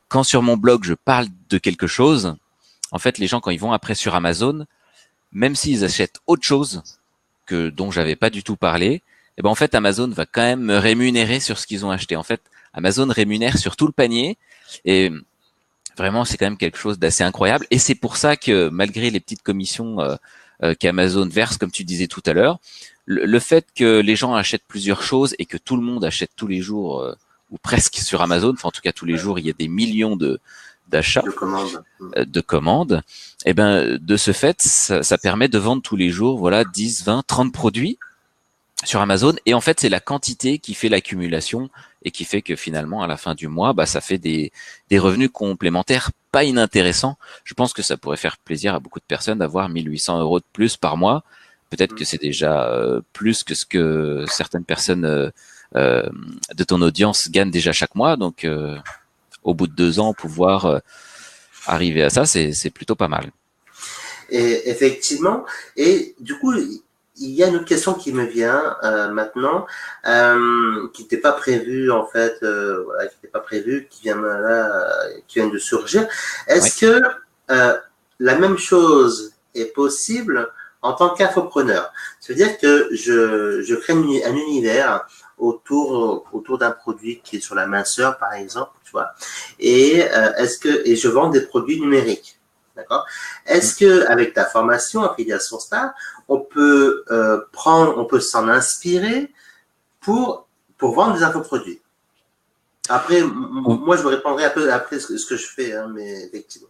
quand sur mon blog je parle de quelque chose, en fait, les gens quand ils vont après sur Amazon, même s'ils achètent autre chose que dont j'avais pas du tout parlé, et ben en fait Amazon va quand même me rémunérer sur ce qu'ils ont acheté. En fait, Amazon rémunère sur tout le panier et vraiment c'est quand même quelque chose d'assez incroyable. Et c'est pour ça que malgré les petites commissions qu'Amazon verse, comme tu disais tout à l'heure, le fait que les gens achètent plusieurs choses et que tout le monde achète tous les jours ou presque sur Amazon, enfin en tout cas tous les jours il y a des millions d'achats, De commande. de commandes, et ben de ce fait, ça permet de vendre tous les jours, voilà, 10, 20, 30 produits sur Amazon. Et en fait, c'est la quantité qui fait l'accumulation et qui fait que finalement, à la fin du mois, bah, ça fait des revenus complémentaires pas inintéressants. Je pense que ça pourrait faire plaisir à beaucoup de personnes d'avoir 1 800 € de plus par mois. Peut-être que c'est déjà plus que ce que certaines personnes de ton audience gagnent déjà chaque mois. Donc, au bout de 2 ans, pouvoir arriver à ça, c'est plutôt pas mal. Et effectivement, et du coup, il y a une autre question qui me vient maintenant, qui n'était pas prévue en fait, voilà, qui n'était pas prévue, qui vient là, qui vient de surgir. Ouais. Est-ce que la même chose est possible en tant qu'infopreneur? C'est-à-dire que je crée un univers autour d'un produit qui est sur la minceur, par exemple, tu vois, et et je vends des produits numériques. D'accord. Est-ce que avec ta formation Affiliation Star, on peut on peut s'en inspirer pour vendre des infoproduits? Après, moi je vous répondrai un peu après ce que je fais, hein, mais effectivement.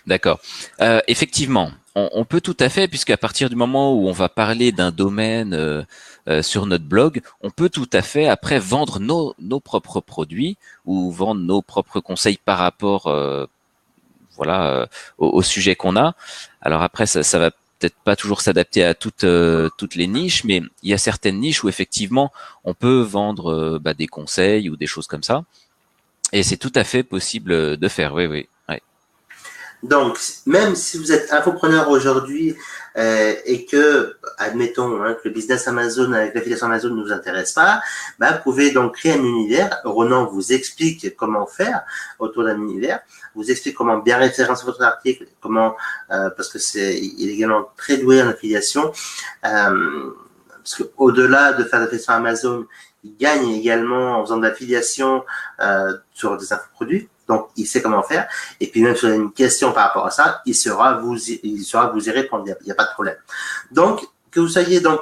D'accord. Effectivement, on peut tout à fait, puisqu'à partir du moment où on va parler d'un domaine sur notre blog, on peut tout à fait après vendre nos propres produits ou vendre nos propres conseils par rapport au sujet qu'on a. Alors après, ça va peut-être pas toujours s'adapter à toutes les niches, mais il y a certaines niches où effectivement on peut vendre des conseils ou des choses comme ça. Et c'est tout à fait possible de faire. Oui, oui. Ouais. Donc, même si vous êtes infopreneur aujourd'hui et que, admettons, que le business Amazon avec l'affiliation Amazon ne vous intéresse pas, vous pouvez donc créer un univers. Ronan vous explique comment faire autour d'un univers, vous explique comment bien référencer votre article, comment, parce que il est également très doué en affiliation, parce qu'au-delà de faire l'affiliation Amazon, il gagne également en faisant de l'affiliation sur des infoproduits. Donc, il sait comment faire. Et puis, même si vous avez une question par rapport à ça, il saura vous y répondre. Il n'y a pas de problème. Donc, que vous soyez donc,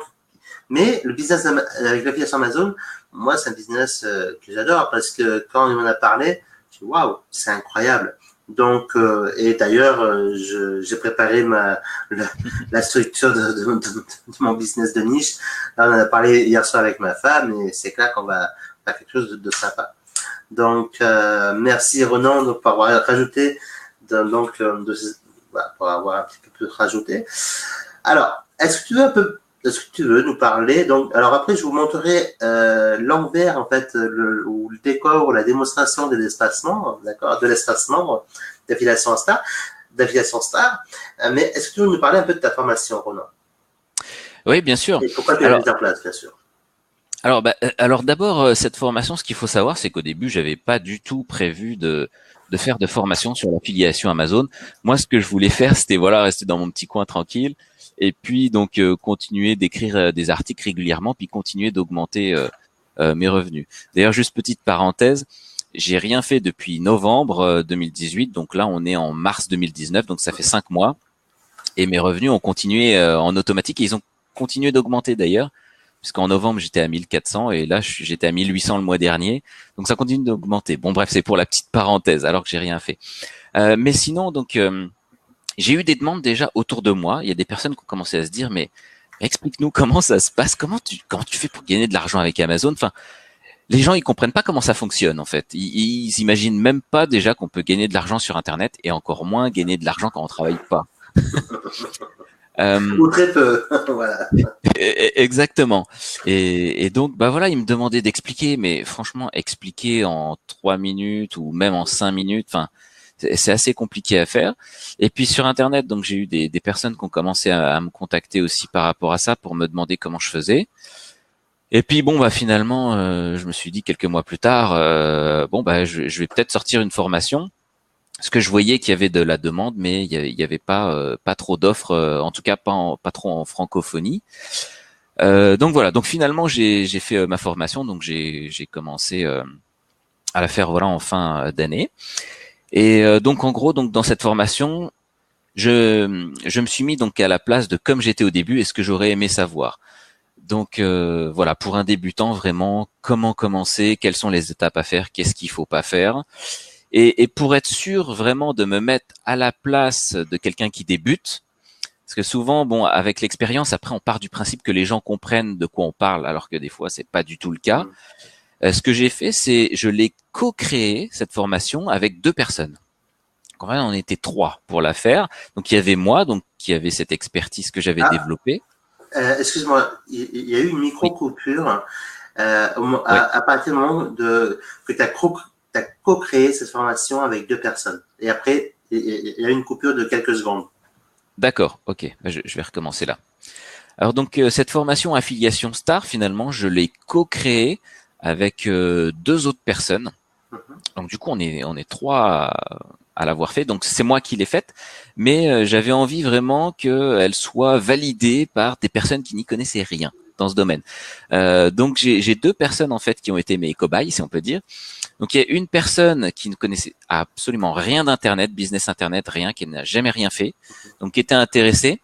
mais le business avec l'affiliation Amazon, moi, c'est un business que j'adore parce que quand on en a parlé, je me dis, waouh, c'est incroyable. Donc, et d'ailleurs, j'ai préparé la structure de mon business de niche. Là, on en a parlé hier soir avec ma femme et c'est clair qu'on va faire quelque chose de sympa. Donc, merci Ronan donc, pour avoir rajouté, pour avoir un petit peu plus rajouté. Alors, est-ce que tu veux nous parler donc, alors après, je vous montrerai l'envers en fait, ou le décor ou la démonstration de l'espace membre, d'accord, de l'espace membre d'affiliation Star, mais est-ce que tu veux nous parler un peu de ta formation, Ronan? Oui, bien sûr. Et pourquoi tu l'as mis en place, bien sûr. Alors d'abord, cette formation, ce qu'il faut savoir, c'est qu'au début, j'avais pas du tout prévu de faire de formation sur l'affiliation Amazon. Moi, ce que je voulais faire, c'était rester dans mon petit coin tranquille, et puis donc continuer d'écrire des articles régulièrement, puis continuer d'augmenter mes revenus. D'ailleurs, juste petite parenthèse, j'ai rien fait depuis novembre 2018, donc là, on est en mars 2019, donc ça fait 5 mois, et mes revenus ont continué en automatique, et ils ont continué d'augmenter d'ailleurs. Puisqu'en novembre, j'étais à 1400 et là, j'étais à 1800 le mois dernier. Donc, ça continue d'augmenter. Bon, bref, c'est pour la petite parenthèse, alors que j'ai rien fait. Mais sinon, donc, j'ai eu des demandes déjà autour de moi. Il y a des personnes qui ont commencé à se dire, mais explique-nous comment ça se passe, comment tu fais pour gagner de l'argent avec Amazon. Enfin, les gens, ils comprennent pas comment ça fonctionne, en fait. Ils imaginent même pas déjà qu'on peut gagner de l'argent sur Internet et encore moins gagner de l'argent quand on travaille pas. Ou très peu, voilà. Exactement. Et donc, ils me demandaient d'expliquer, mais franchement, expliquer en 3 minutes ou même en 5 minutes, enfin, c'est assez compliqué à faire. Et puis sur Internet, donc j'ai eu des personnes qui ont commencé à me contacter aussi par rapport à ça pour me demander comment je faisais. Et puis finalement, je me suis dit quelques mois plus tard, je vais peut-être sortir une formation. Parce que je voyais qu'il y avait de la demande, mais il y avait pas trop d'offres, en tout cas pas trop en francophonie. Donc voilà. Donc finalement j'ai fait ma formation, donc j'ai commencé à la faire en fin d'année. Et donc en gros donc dans cette formation, je me suis mis donc à la place de comme j'étais au début et ce que j'aurais aimé savoir. Donc pour un débutant vraiment comment commencer, quelles sont les étapes à faire, qu'est-ce qu'il faut pas faire. Et pour être sûr vraiment de me mettre à la place de quelqu'un qui débute, parce que souvent, avec l'expérience, après, on part du principe que les gens comprennent de quoi on parle, alors que des fois, c'est pas du tout le cas. Ce que j'ai fait, c'est je l'ai co-créé cette formation avec 2 personnes. En fait, on était 3 pour la faire. Donc, il y avait moi, donc qui avait cette expertise que j'avais développée. Excuse-moi, il y a eu une micro-coupure à partir du moment que tu as co-créé cette formation avec 2 personnes. Et après, il y a eu une coupure de quelques secondes. D'accord, ok, je vais recommencer là. Alors donc cette formation affiliation Star, finalement, je l'ai co-créée avec 2 autres personnes. Donc du coup, on est 3 à l'avoir fait. Donc c'est moi qui l'ai faite, mais j'avais envie vraiment qu'elle soit validée par des personnes qui n'y connaissaient rien dans ce domaine. Donc j'ai 2 personnes en fait qui ont été mes cobayes, si on peut dire. Donc il y a une personne qui ne connaissait absolument rien d'Internet, business Internet, rien, qui n'a jamais rien fait, donc qui était intéressée.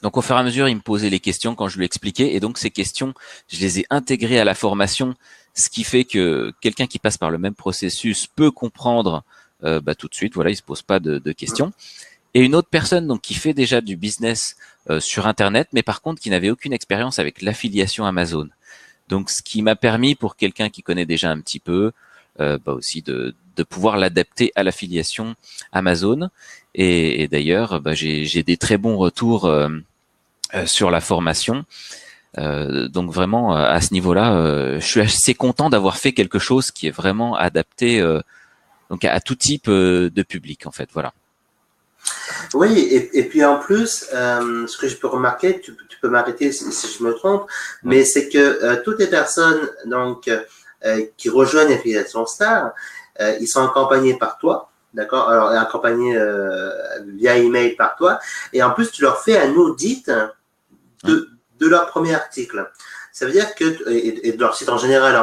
Donc au fur et à mesure, il me posait les questions quand je lui expliquais, et donc ces questions, je les ai intégrées à la formation, ce qui fait que quelqu'un qui passe par le même processus peut comprendre tout de suite, voilà, il se pose pas de questions. Et une autre personne donc qui fait déjà du business sur Internet, mais par contre qui n'avait aucune expérience avec l'affiliation Amazon. Donc, ce qui m'a permis pour quelqu'un qui connaît déjà un petit peu, aussi de pouvoir l'adapter à l'affiliation Amazon. Et d'ailleurs, j'ai des très bons retours sur la formation. Donc vraiment à ce niveau-là, je suis assez content d'avoir fait quelque chose qui est vraiment adapté donc à tout type de public en fait. Voilà. Oui, et puis en plus, ce que je peux remarquer, tu peux m'arrêter si je me trompe, mais c'est que toutes les personnes donc qui rejoignent l'affiliation Star, ils sont accompagnés par toi, d'accord? Alors accompagnés via email par toi, et en plus tu leur fais un audit de leur premier article. Ça veut dire que et de leur site en général,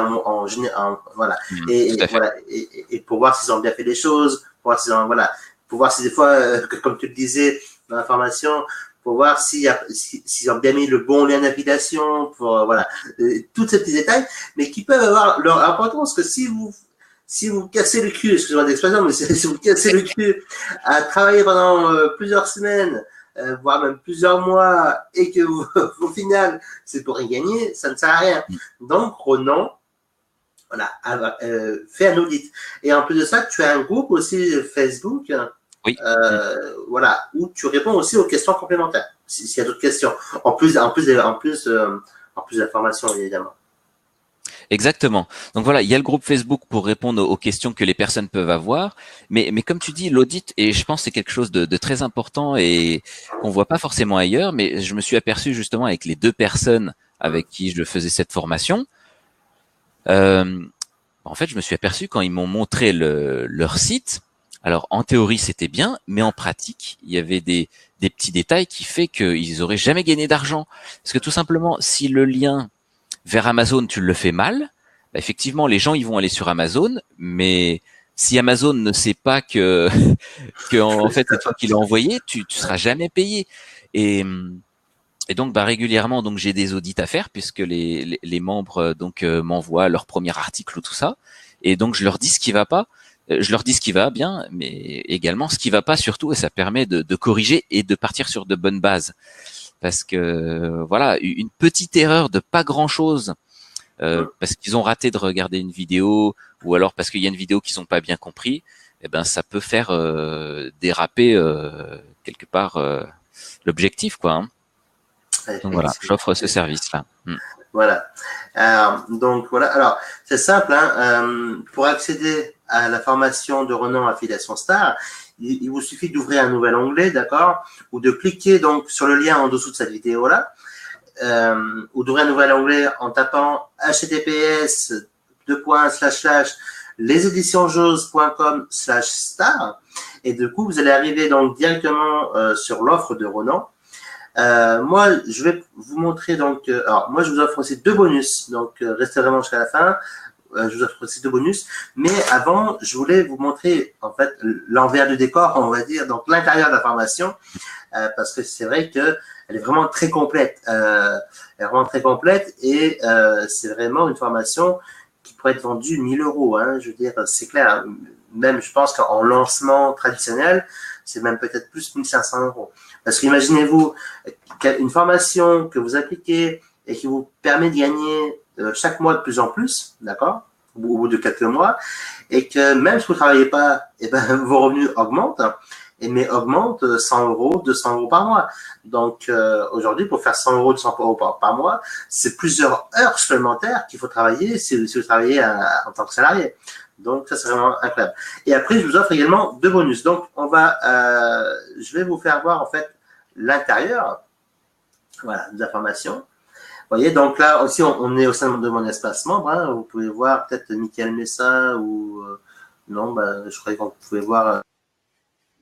voilà, voilà, et pour voir s'ils ont bien fait les choses, pour voir s'ils ont, voilà, pour voir si des fois, comme tu le disais dans la formation, pour voir s'ils ont bien mis le bon lien d'affiliation, pour voilà, tous ces petits détails, mais qui peuvent avoir leur importance, que si vous cassez le cul, excusez-moi d'expression, mais si vous cassez le cul à travailler pendant plusieurs semaines, voire même plusieurs mois, et que au final, c'est pour rien gagner, ça ne sert à rien. Donc, Ronan, voilà, fais un audit. Et en plus de ça, tu as un groupe aussi Facebook, oui. Voilà, où tu réponds aussi aux questions complémentaires, s'il y a d'autres questions, en plus de la formation, évidemment. Exactement. Donc voilà, il y a le groupe Facebook pour répondre aux questions que les personnes peuvent avoir. Mais comme tu dis, l'audit, et je pense que c'est quelque chose de très important et qu'on voit pas forcément ailleurs, mais je me suis aperçu justement avec les deux personnes avec qui je faisais cette formation. En fait, je me suis aperçu quand ils m'ont montré leur site. Alors, en théorie, c'était bien, mais en pratique, il y avait des petits détails qui fait qu'ils auraient jamais gagné d'argent. Parce que tout simplement, si le lien vers Amazon, tu le fais mal, effectivement, les gens, ils vont aller sur Amazon, mais si Amazon ne sait pas que en fait, c'est toi qui l'as envoyé, tu seras jamais payé. Et donc, régulièrement, donc j'ai des audits à faire puisque les membres donc m'envoient leur premier article ou tout ça, et donc je leur dis ce qui va pas. Je leur dis ce qui va bien, mais également ce qui va pas surtout, et ça permet de corriger et de partir sur de bonnes bases. Parce que voilà, une petite erreur de pas grand chose, parce qu'ils ont raté de regarder une vidéo, ou alors parce qu'il y a une vidéo qu'ils n'ont pas bien compris, eh ben ça peut faire déraper quelque part l'objectif, quoi. Hein. Donc voilà, j'offre ce service-là. Voilà. Donc voilà. Alors c'est simple. Hein, pour accéder à la formation de Ronan Affiliation Star, il vous suffit d'ouvrir un nouvel onglet, d'accord, ou de cliquer donc sur le lien en dessous de cette vidéo-là, ou d'ouvrir un nouvel onglet en tapant https://leséditionsjose.com/star, et du coup vous allez arriver donc directement sur l'offre de Ronan. Moi, je vais vous montrer donc. Alors, moi, je vous offre aussi 2 bonus. Donc, restez vraiment jusqu'à la fin. Je vous offre aussi 2 bonus. Mais avant, je voulais vous montrer en fait l'envers du décor, on va dire, donc l'intérieur de la formation, parce que c'est vrai que elle est vraiment très complète. Elle est vraiment très complète et c'est vraiment une formation qui pourrait être vendue 1 000 €. Hein, je veux dire, c'est clair. Même, je pense qu'en lancement traditionnel, c'est même peut-être plus 1 500 €. Parce qu'imaginez-vous une formation que vous appliquez et qui vous permet de gagner chaque mois de plus en plus, d'accord, au bout de quelques mois, et que même si vous ne travaillez pas, eh ben, vos revenus augmentent, mais augmentent 100 €, 200 € par mois. Donc aujourd'hui, pour faire 100 €, 200 € par mois, c'est plusieurs heures supplémentaires qu'il faut travailler si vous travaillez en tant que salarié. Donc, ça, c'est vraiment incroyable. Et après, je vous offre également 2 bonus. Donc, je vais vous faire voir, en fait, l'intérieur, voilà, de la formation. Vous voyez, donc là, aussi, on est au sein de mon espace membre. Hein. Vous pouvez voir peut-être Michael Messa ou... non, je croyais que vous pouvez voir...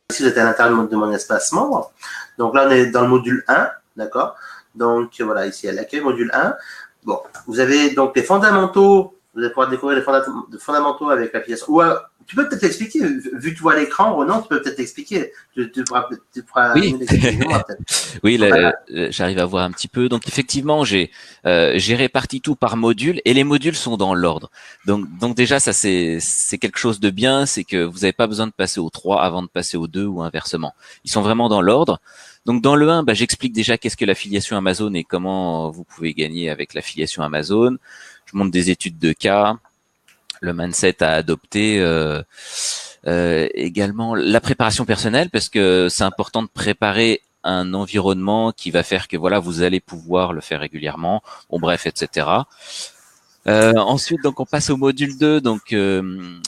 ici, vous êtes à l'intérieur de mon espace membre. Donc là, on est dans le module 1, d'accord. Donc, voilà, ici, à l'accueil, module 1. Bon, vous avez donc les fondamentaux Vous allez pouvoir découvrir les fondamentaux avec l'affiliation. Ou tu peux peut-être l'expliquer, vu que tu vois l'écran, Ronan, tu peux peut-être l'expliquer. Tu pourras Oui, mieux l'expliquer que moi, peut-être. oui, Voilà. j'arrive à voir un petit peu. Donc effectivement, j'ai réparti tout par module et les modules sont dans l'ordre. Donc déjà, ça c'est quelque chose de bien, c'est que vous n'avez pas besoin de passer au 3 avant de passer au 2 ou inversement. Ils sont vraiment dans l'ordre. Donc dans le 1, bah, j'explique déjà qu'est-ce que l'affiliation Amazon et comment vous pouvez gagner avec l'affiliation Amazon. Je montre des études de cas, le mindset à adopter. Également la préparation personnelle parce que c'est important de préparer un environnement qui va faire que voilà vous allez pouvoir le faire régulièrement. Bon bref, etc. Ensuite donc on passe au module 2, donc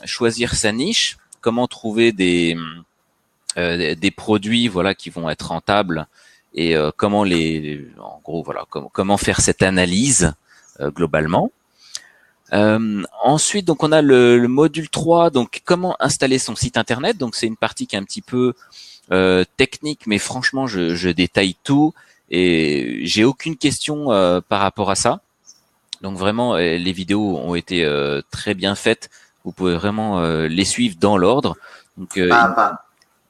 choisir sa niche, comment trouver des produits voilà qui vont être rentables et comment en gros voilà comment faire cette analyse globalement. Ensuite, donc on a le module 3, donc comment installer son site internet. Donc c'est une partie qui est un petit peu technique, mais franchement je détaille tout et j'ai aucune question par rapport à ça. Donc vraiment les vidéos ont été très bien faites. Vous pouvez vraiment les suivre dans l'ordre. Donc Pas à pas.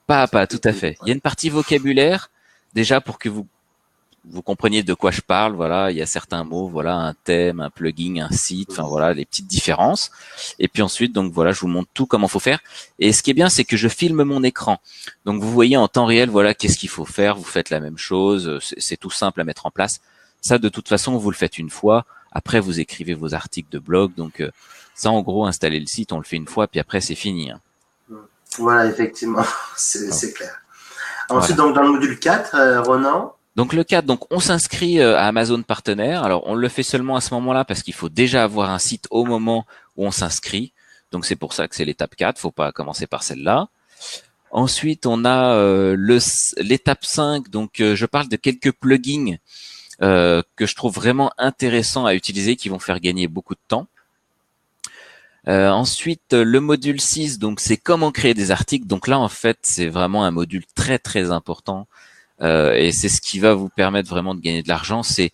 pas à pas, tout à fait. Il y a une partie vocabulaire déjà pour que vous compreniez de quoi je parle, voilà, il y a certains mots, voilà, un thème, un plugin, un site, enfin voilà, les petites différences. Et puis ensuite, donc voilà, je vous montre tout comment faut faire. Et ce qui est bien, c'est que je filme mon écran. Donc vous voyez en temps réel, voilà, qu'est-ce qu'il faut faire. Vous faites la même chose, c'est tout simple à mettre en place. Ça, de toute façon, vous le faites une fois. Après, vous écrivez vos articles de blog. Donc ça, en gros, installer le site, on le fait une fois, puis après, c'est fini. Hein. Voilà, effectivement, c'est clair. Ensuite, donc dans le module 4, Ronan. Donc le 4, donc on s'inscrit à Amazon Partenaire. Alors on le fait seulement à ce moment-là parce qu'il faut déjà avoir un site au moment où on s'inscrit. Donc c'est pour ça que c'est l'étape 4, faut pas commencer par celle-là. Ensuite, on a l'étape 5, donc je parle de quelques plugins que je trouve vraiment intéressants à utiliser, qui vont faire gagner beaucoup de temps. Ensuite, le module 6, donc c'est comment créer des articles. Donc là, en fait, c'est vraiment un module très très important. Et c'est ce qui va vous permettre vraiment de gagner de l'argent, c'est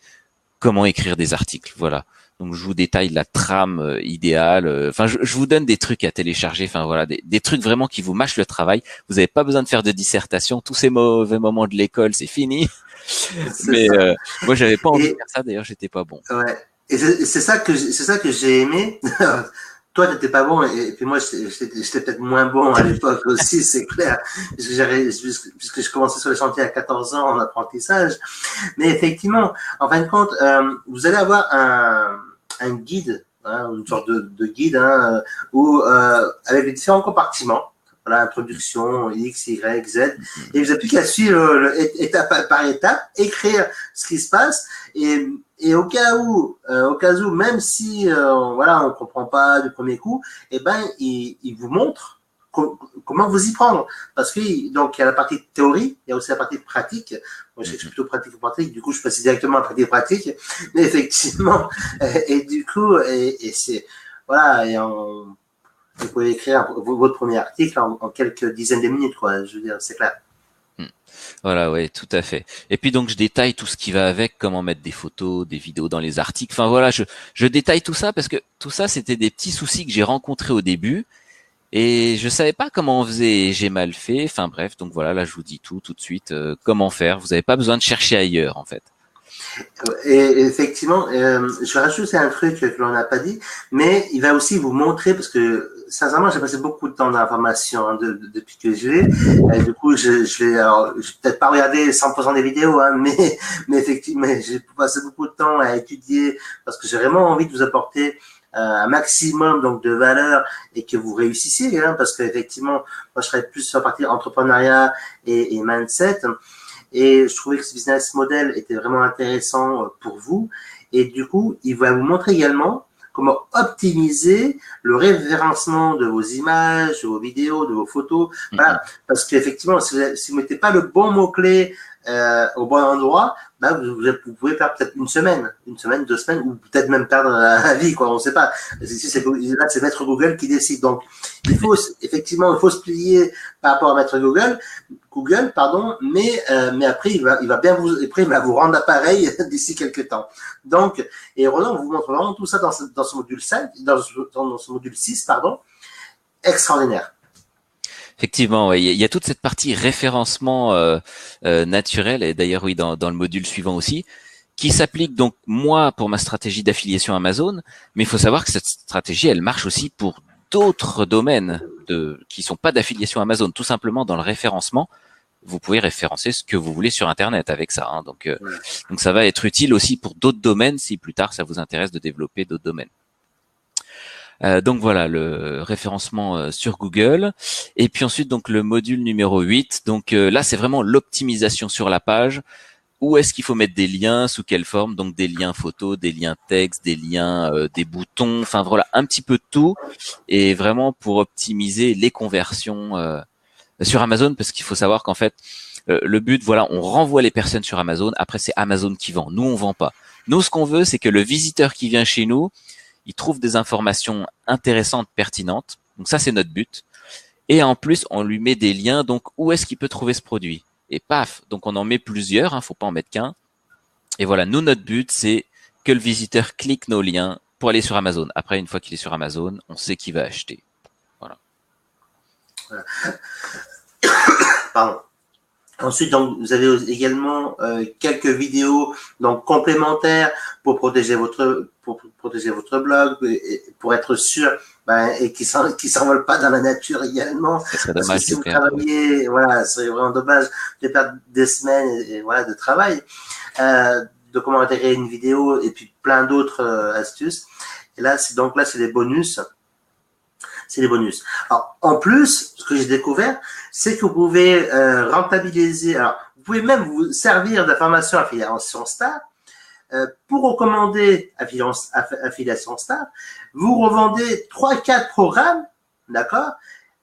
comment écrire des articles. Voilà. Donc je vous détaille la trame idéale. Enfin, je vous donne des trucs à télécharger. Enfin voilà, des trucs vraiment qui vous mâchent le travail. Vous n'avez pas besoin de faire de dissertation. Tous ces mauvais moments de l'école, c'est fini. Mais moi, j'avais pas envie de faire ça. D'ailleurs, j'étais pas bon. Ouais. Et c'est ça que j'ai aimé. Toi, t'étais pas bon, et puis moi, j'étais peut-être moins bon à l'époque aussi, c'est clair, puisque je commençais sur les chantiers à 14 ans en apprentissage. Mais effectivement, en fin de compte, vous allez avoir un guide, hein, une sorte de guide, hein, où, avec les différents compartiments. Voilà, introduction, X, Y, Z. Et vous n'avez plus qu'à suivre étape par étape, écrire ce qui se passe. Et au cas où, même si voilà, on comprend pas du premier coup, eh ben, il vous montre comment vous y prendre. Parce que donc il y a la partie théorie, il y a aussi la partie pratique. Moi, je suis plutôt pratique ou pratique. Du coup, je passe directement à la partie pratique. Mais effectivement, et du coup, et c'est voilà, vous pouvez écrire votre premier article en quelques dizaines de minutes, quoi. Je veux dire, c'est clair. Voilà, ouais, tout à fait. Et puis donc je détaille tout ce qui va avec, comment mettre des photos, des vidéos dans les articles. Enfin voilà, je détaille tout ça parce que tout ça c'était des petits soucis que j'ai rencontrés au début et je savais pas comment on faisait. Et j'ai mal fait. Enfin bref, donc voilà, là je vous dis tout de suite comment faire. Vous n'avez pas besoin de chercher ailleurs en fait. Et effectivement, je vais rajouter un truc que l'on n'a pas dit, mais il va aussi vous montrer, parce que sincèrement, j'ai passé beaucoup de temps dans la formation hein, depuis que je l'ai. Du coup, je vais peut-être pas regarder 100% des vidéos, hein, mais effectivement, j'ai passé beaucoup de temps à étudier parce que j'ai vraiment envie de vous apporter un maximum donc de valeur et que vous réussissiez, hein, parce qu'effectivement, moi, je serais plus sur la partie entrepreneuriat et mindset. Et je trouvais que ce business model était vraiment intéressant pour vous. Et du coup, il va vous montrer également comment optimiser le référencement de vos images, de vos vidéos, de vos photos. Voilà. Parce qu'effectivement, si vous ne mettez pas le bon mot-clé au bon endroit, vous pouvez perdre peut-être une semaine, 2 semaines, ou peut-être même perdre la vie, quoi. On ne sait pas. Là, c'est Maître Google qui décide. Donc, il faut se plier par rapport à Maître Google, mais après, il va bien vous rendre l'appareil d'ici quelques temps. Donc, et Roland vous montre vraiment tout ça dans ce module 5, dans ce module 6, pardon, extraordinaire. Effectivement, ouais. Il y a toute cette partie référencement naturel, et d'ailleurs oui, dans le module suivant aussi, qui s'applique donc moi pour ma stratégie d'affiliation Amazon, mais il faut savoir que cette stratégie, elle marche aussi pour d'autres domaines qui sont pas d'affiliation Amazon, tout simplement dans le référencement. Vous pouvez référencer ce que vous voulez sur Internet avec ça. Hein. Donc ça va être utile aussi pour d'autres domaines si plus tard ça vous intéresse de développer d'autres domaines. Donc voilà, le référencement sur Google. Et puis ensuite, donc le module numéro 8. Donc là, c'est vraiment l'optimisation sur la page. Où est-ce qu'il faut mettre des liens, sous quelle forme? Donc des liens photos, des liens texte, des liens, des boutons. Enfin voilà, un petit peu de tout. Et vraiment pour optimiser les conversions sur Amazon, parce qu'il faut savoir qu'en fait, le but, voilà, on renvoie les personnes sur Amazon. Après, c'est Amazon qui vend. Nous, on vend pas. Nous, ce qu'on veut, c'est que le visiteur qui vient chez nous, il trouve des informations intéressantes, pertinentes. Donc ça, c'est notre but. Et en plus, on lui met des liens. Donc, où est-ce qu'il peut trouver ce produit? Et paf, donc on en met plusieurs. Faut pas en mettre qu'un. Et voilà, nous, notre but, c'est que le visiteur clique nos liens pour aller sur Amazon. Après, une fois qu'il est sur Amazon, on sait qu'il va acheter. Voilà. Pardon. Ensuite, donc, vous avez également quelques vidéos donc complémentaires pour protéger votre blog, pour être sûr et qui s'envole pas dans la nature également. C'est dommage. Si vous travaillez, voilà, c'est vraiment dommage de perdre des semaines de travail, de comment intégrer une vidéo et puis plein d'autres astuces. Et là, c'est les bonus. C'est les bonus. Alors, en plus, ce que j'ai découvert, c'est que vous pouvez rentabiliser. Alors, vous pouvez même vous servir d'informations affiliation Star pour recommander affiliation Star. Vous revendez 3-4 programmes, d'accord?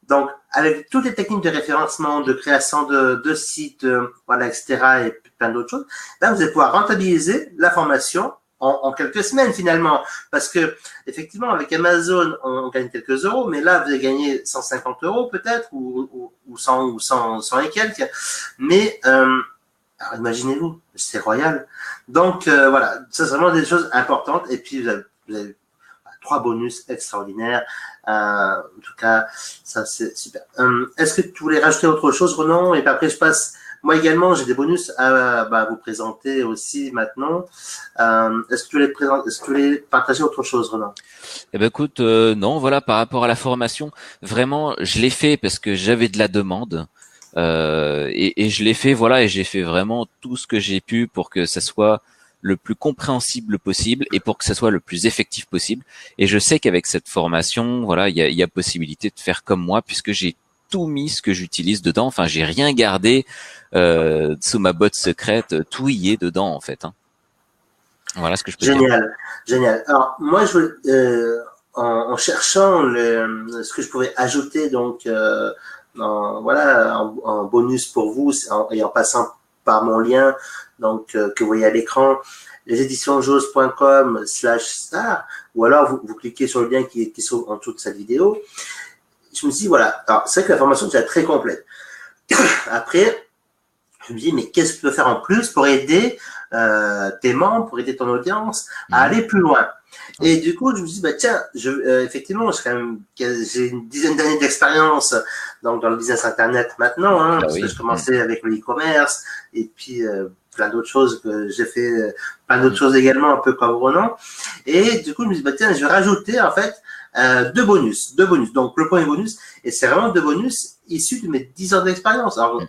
Donc, avec toutes les techniques de référencement, de création de sites, etc., et plein d'autres choses, là, vous allez pouvoir rentabiliser la formation en quelques semaines finalement, parce que effectivement avec Amazon on gagne quelques euros, mais là vous allez gagner 150 € peut-être ou 100 et quelques, mais alors imaginez-vous, c'est royal. Donc voilà, ça c'est vraiment des choses importantes. Et puis vous avez 3 bonus extraordinaires. En tout cas, ça c'est super. Est-ce que tu voulais rajouter autre chose, Ronan? Et puis après je passe. Moi également, j'ai des bonus à vous présenter aussi maintenant. Est-ce que tu voulais partager autre chose, Ronan? Eh ben écoute, non, voilà, par rapport à la formation, vraiment, je l'ai fait parce que j'avais de la demande et je l'ai fait, voilà, et j'ai fait vraiment tout ce que j'ai pu pour que ça soit le plus compréhensible possible et pour que ça soit le plus effectif possible. Et je sais qu'avec cette formation, voilà, il y a possibilité de faire comme moi puisque j'ai tout mis ce que j'utilise dedans. Enfin, j'ai rien gardé sous ma botte secrète. Tout y est dedans en fait. Hein. Voilà ce que je peux dire. Génial. Alors moi, en cherchant ce que je pouvais ajouter donc en bonus pour vous et en passant par mon lien donc que vous voyez à l'écran, leseditionsjose.com/star, ou alors vous cliquez sur le lien qui se trouve en dessous de cette vidéo. Je me suis dit, voilà, alors c'est vrai que la formation est très complète. Après, je me dis, mais qu'est-ce que tu peux faire en plus pour aider tes membres, pour aider ton audience à aller plus loin? Et du coup, je me suis dit, tiens, effectivement, j'ai une dizaine d'années d'expérience dans le business Internet maintenant, hein, parce que je commençais avec le e-commerce et puis plein d'autres choses que j'ai fait, plein d'autres choses également, un peu comme Ronan. Et du coup, je me suis dit, tiens, je vais rajouter en fait deux bonus. Donc, le premier bonus, et c'est vraiment 2 bonus issus de mes 10 ans d'expérience. Alors,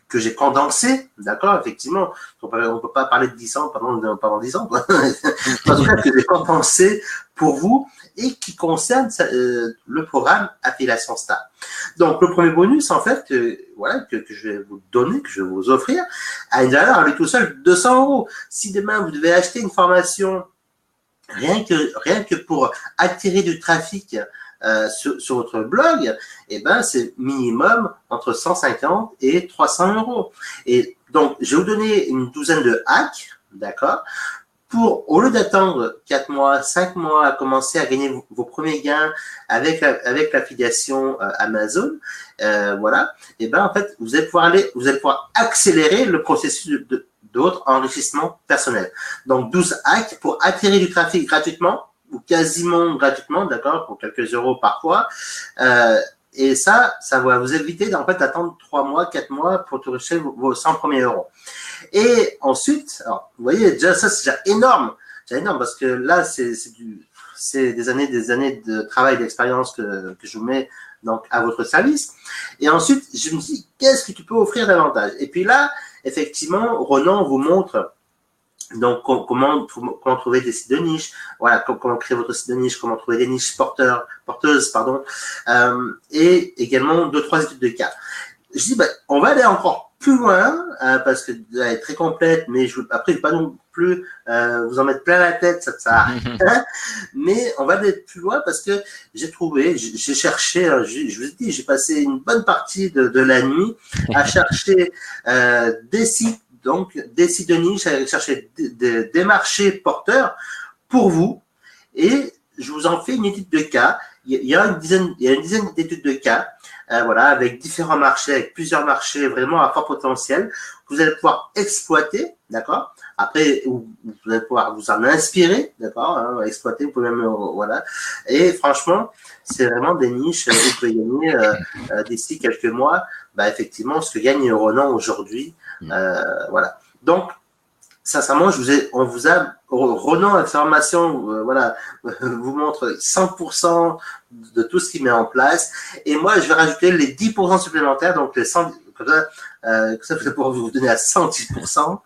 que j'ai condensé, d'accord, effectivement. On peut pas parler de 10 ans pendant 10 ans, quoi. En tout cas, que j'ai condensé pour vous et qui concerne le programme Affiliation Star. Donc, le premier bonus, en fait, que je vais vous donner, que je vais vous offrir, a une valeur à lui tout seul 200 €. Si demain, vous devez acheter une formation rien que pour attirer du trafic sur votre blog, c'est minimum entre 150 et 300 €. Et Donc, je vais vous donner une douzaine de hacks, d'accord, pour, au lieu d'attendre 4 mois, 5 mois à commencer à gagner vos premiers gains avec l'affiliation Amazon, voilà, et ben en fait, vous allez pouvoir accélérer le processus d'autres enrichissement personnel. Donc, 12 hacks pour attirer du trafic gratuitement ou quasiment gratuitement, d'accord, pour quelques euros parfois. Et ça va vous éviter en fait d'attendre 3 mois, 4 mois pour toucher vos 100 premiers euros. Et ensuite, alors, vous voyez, déjà ça c'est déjà énorme. C'est énorme parce que là c'est des années de travail, d'expérience que je vous mets donc à votre service. Et ensuite, je me dis qu'est-ce que tu peux offrir davantage. Et puis là, effectivement, Ronan vous montre donc comment trouver des sites de niche, voilà, comment créer votre site de niche, comment trouver des niches porteuses, et également 2-3 études de cas. Je dis on va aller encore plus loin parce que elle est très complète, mais après je ne vais pas non plus vous en mettre plein la tête, ça sert à rien. Mais on va aller plus loin parce que j'ai cherché, je vous ai dit, j'ai passé une bonne partie de la nuit à chercher des sites. Donc, des sites de niche, aller chercher des marchés porteurs pour vous. Et je vous en fais une étude de cas. Il y a une dizaine d'études de cas, voilà, avec différents marchés, avec plusieurs marchés vraiment à fort potentiel, que vous allez pouvoir exploiter, d'accord. Après, vous allez pouvoir vous en inspirer, d'accord, hein, exploiter, vous pouvez même, voilà. Et franchement, c'est vraiment des niches où vous pouvez gagner d'ici quelques mois, effectivement, ce que gagne Ronan aujourd'hui. Voilà. Donc, sincèrement, Ronan Information, voilà, vous montre 100% de tout ce qu'il met en place. Et moi, je vais rajouter les 10% supplémentaires, donc les 100, comme ça, je vais pouvoir vous donner à 110%,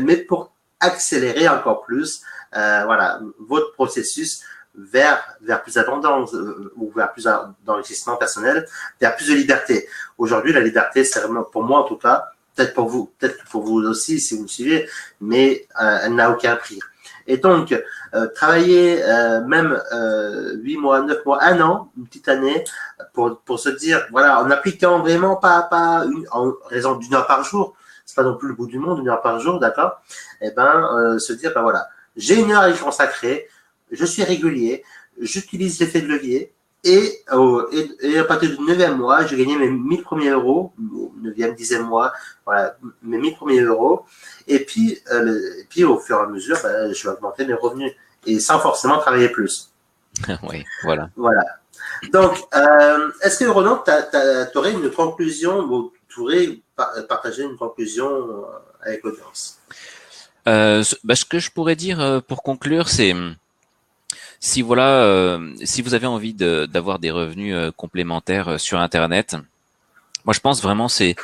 mais pour accélérer encore plus, voilà, votre processus vers plus d'abondance ou vers plus d'enrichissement personnel, vers plus de liberté. Aujourd'hui, la liberté, c'est vraiment, pour moi en tout cas, peut-être pour vous aussi si vous me suivez, mais elle n'a aucun prix. Et donc, travailler même 8 mois, 9 mois, 1 an, une petite année, pour se dire, voilà, en appliquant vraiment pas en raison d'une heure par jour, c'est pas non plus le bout du monde, 1 heure par jour, d'accord, et se dire, voilà, j'ai 1 heure à y consacrer, je suis régulier, j'utilise l'effet de levier, et à partir du 9e mois, j'ai gagné mes 1000 premiers euros, 9e, 10e mois, voilà, mes 1000 premiers euros. Et puis au fur et à mesure, je vais augmenter mes revenus et sans forcément travailler plus. Oui, voilà. Voilà. Donc, est-ce que Ronan, tu aurais une conclusion ou tu aurais partagé une conclusion avec l'audience? Ce que je pourrais dire pour conclure, c'est si vous avez envie d'avoir des revenus complémentaires sur Internet, moi je pense vraiment c'est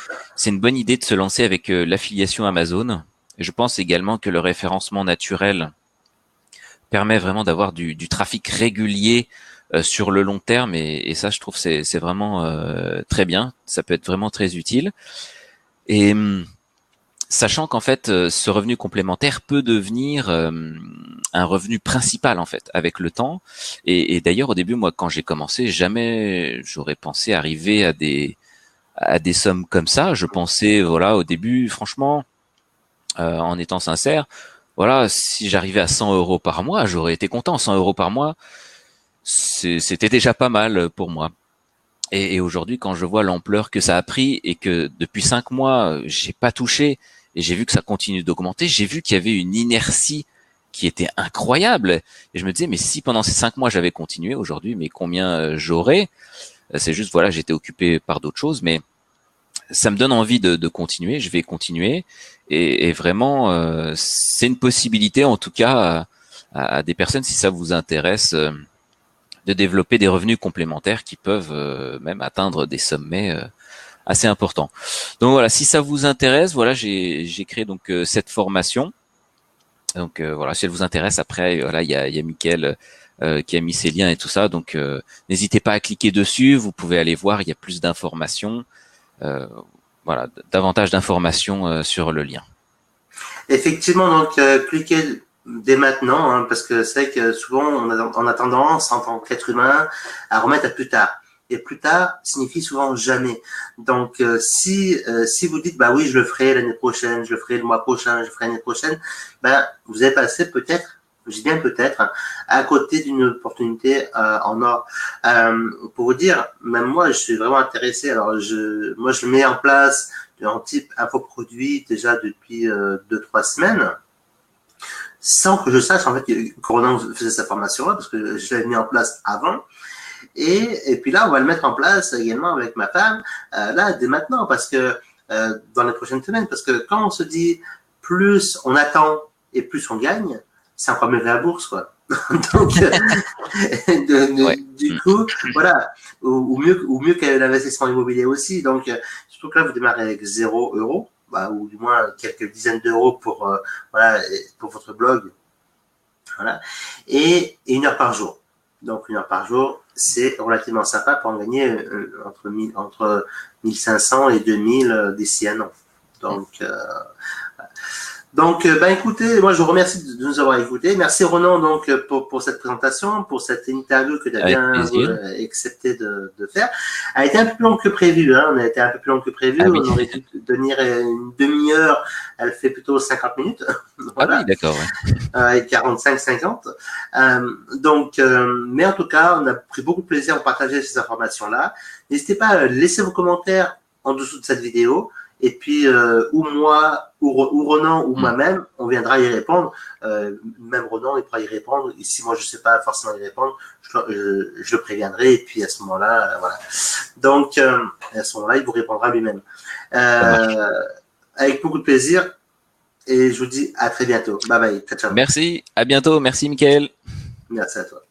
une bonne idée de se lancer avec l'affiliation Amazon. Et je pense également que le référencement naturel permet vraiment d'avoir du trafic régulier sur le long terme et ça je trouve c'est vraiment très bien. Ça peut être vraiment très utile. Et sachant qu'en fait, ce revenu complémentaire peut devenir un revenu principal en fait avec le temps. Et d'ailleurs, au début, moi, quand j'ai commencé, jamais j'aurais pensé arriver à des sommes comme ça. Je pensais, voilà, au début, franchement, en étant sincère, voilà, si j'arrivais à 100 euros par mois, j'aurais été content. 100 euros par mois, c'était déjà pas mal pour moi. Et aujourd'hui, quand je vois l'ampleur que ça a pris et que depuis 5 mois, j'ai pas touché et j'ai vu que ça continue d'augmenter, j'ai vu qu'il y avait une inertie qui était incroyable. Et je me disais, mais si pendant ces 5 mois j'avais continué aujourd'hui, mais combien j'aurais? C'est juste, voilà, j'étais occupé par d'autres choses, mais ça me donne envie de continuer. Je vais continuer et vraiment, c'est une possibilité, en tout cas, à des personnes si ça vous intéresse. De développer des revenus complémentaires qui peuvent même atteindre des sommets assez importants. Donc voilà, si ça vous intéresse, voilà, j'ai créé donc cette formation. Donc voilà, si elle vous intéresse, après voilà, il y a Mickaël qui a mis ses liens et tout ça. Donc n'hésitez pas à cliquer dessus. Vous pouvez aller voir, il y a plus d'informations. Voilà, davantage d'informations sur le lien. Effectivement, donc cliquez dès maintenant, parce que c'est vrai que souvent on a tendance en tant qu'être humain à remettre à plus tard. et plus tard signifie souvent jamais. Donc, si vous dites, bah oui, je le ferai l'année prochaine, je le ferai le mois prochain, je le ferai l'année prochaine, ben, vous avez passé peut-être, je dis bien peut-être, à côté d'une opportunité en or. Pour vous dire, même moi, je suis vraiment intéressé. Alors, moi, je le mets en place en type infoproduit déjà depuis 2-3 semaines, sans que je sache en fait que Ronan faisait sa formation là, parce que je l'avais mis en place avant. Et puis là, on va le mettre en place également avec ma femme, là, dès maintenant, parce que dans les prochaines semaines, parce que quand on se dit plus on attend et plus on gagne, c'est encore mieux que la bourse, quoi. Donc, Ouais. du coup, voilà, ou mieux que l'investissement immobilier aussi. Donc, surtout que là, vous démarrez avec 0 €, bah, ou du moins quelques dizaines d'euros pour, voilà, pour votre blog, voilà, et 1 heure par jour. Donc, 1 heure par jour, c'est relativement sympa pour en gagner entre 1500 et 2000 d'ici un an. Donc, ben écoutez, moi je vous remercie de nous avoir écoutés. Merci Ronan donc pour cette présentation, pour cette interview que tu as bien accepté de faire. Elle a été un peu plus longue que prévu, hein. On a été un peu plus long que prévu. Ah oui. On aurait dû tenir une demi-heure. Elle fait plutôt 50 minutes. Voilà. Ah oui, d'accord. Ouais. 45-50. Mais en tout cas, on a pris beaucoup de plaisir à partager ces informations-là. N'hésitez pas à laisser vos commentaires en dessous de cette vidéo. Et puis, ou moi, ou Ronan, ou moi-même, on viendra y répondre. Même Ronan, il pourra y répondre. Et si moi, je ne sais pas forcément y répondre, je le préviendrai. Et puis, à ce moment-là, voilà. Donc, à ce moment-là, il vous répondra lui-même. Avec beaucoup de plaisir. Et je vous dis à très bientôt. Bye bye. Ciao, ciao. Merci. À bientôt. Merci, Mickaël. Merci à toi.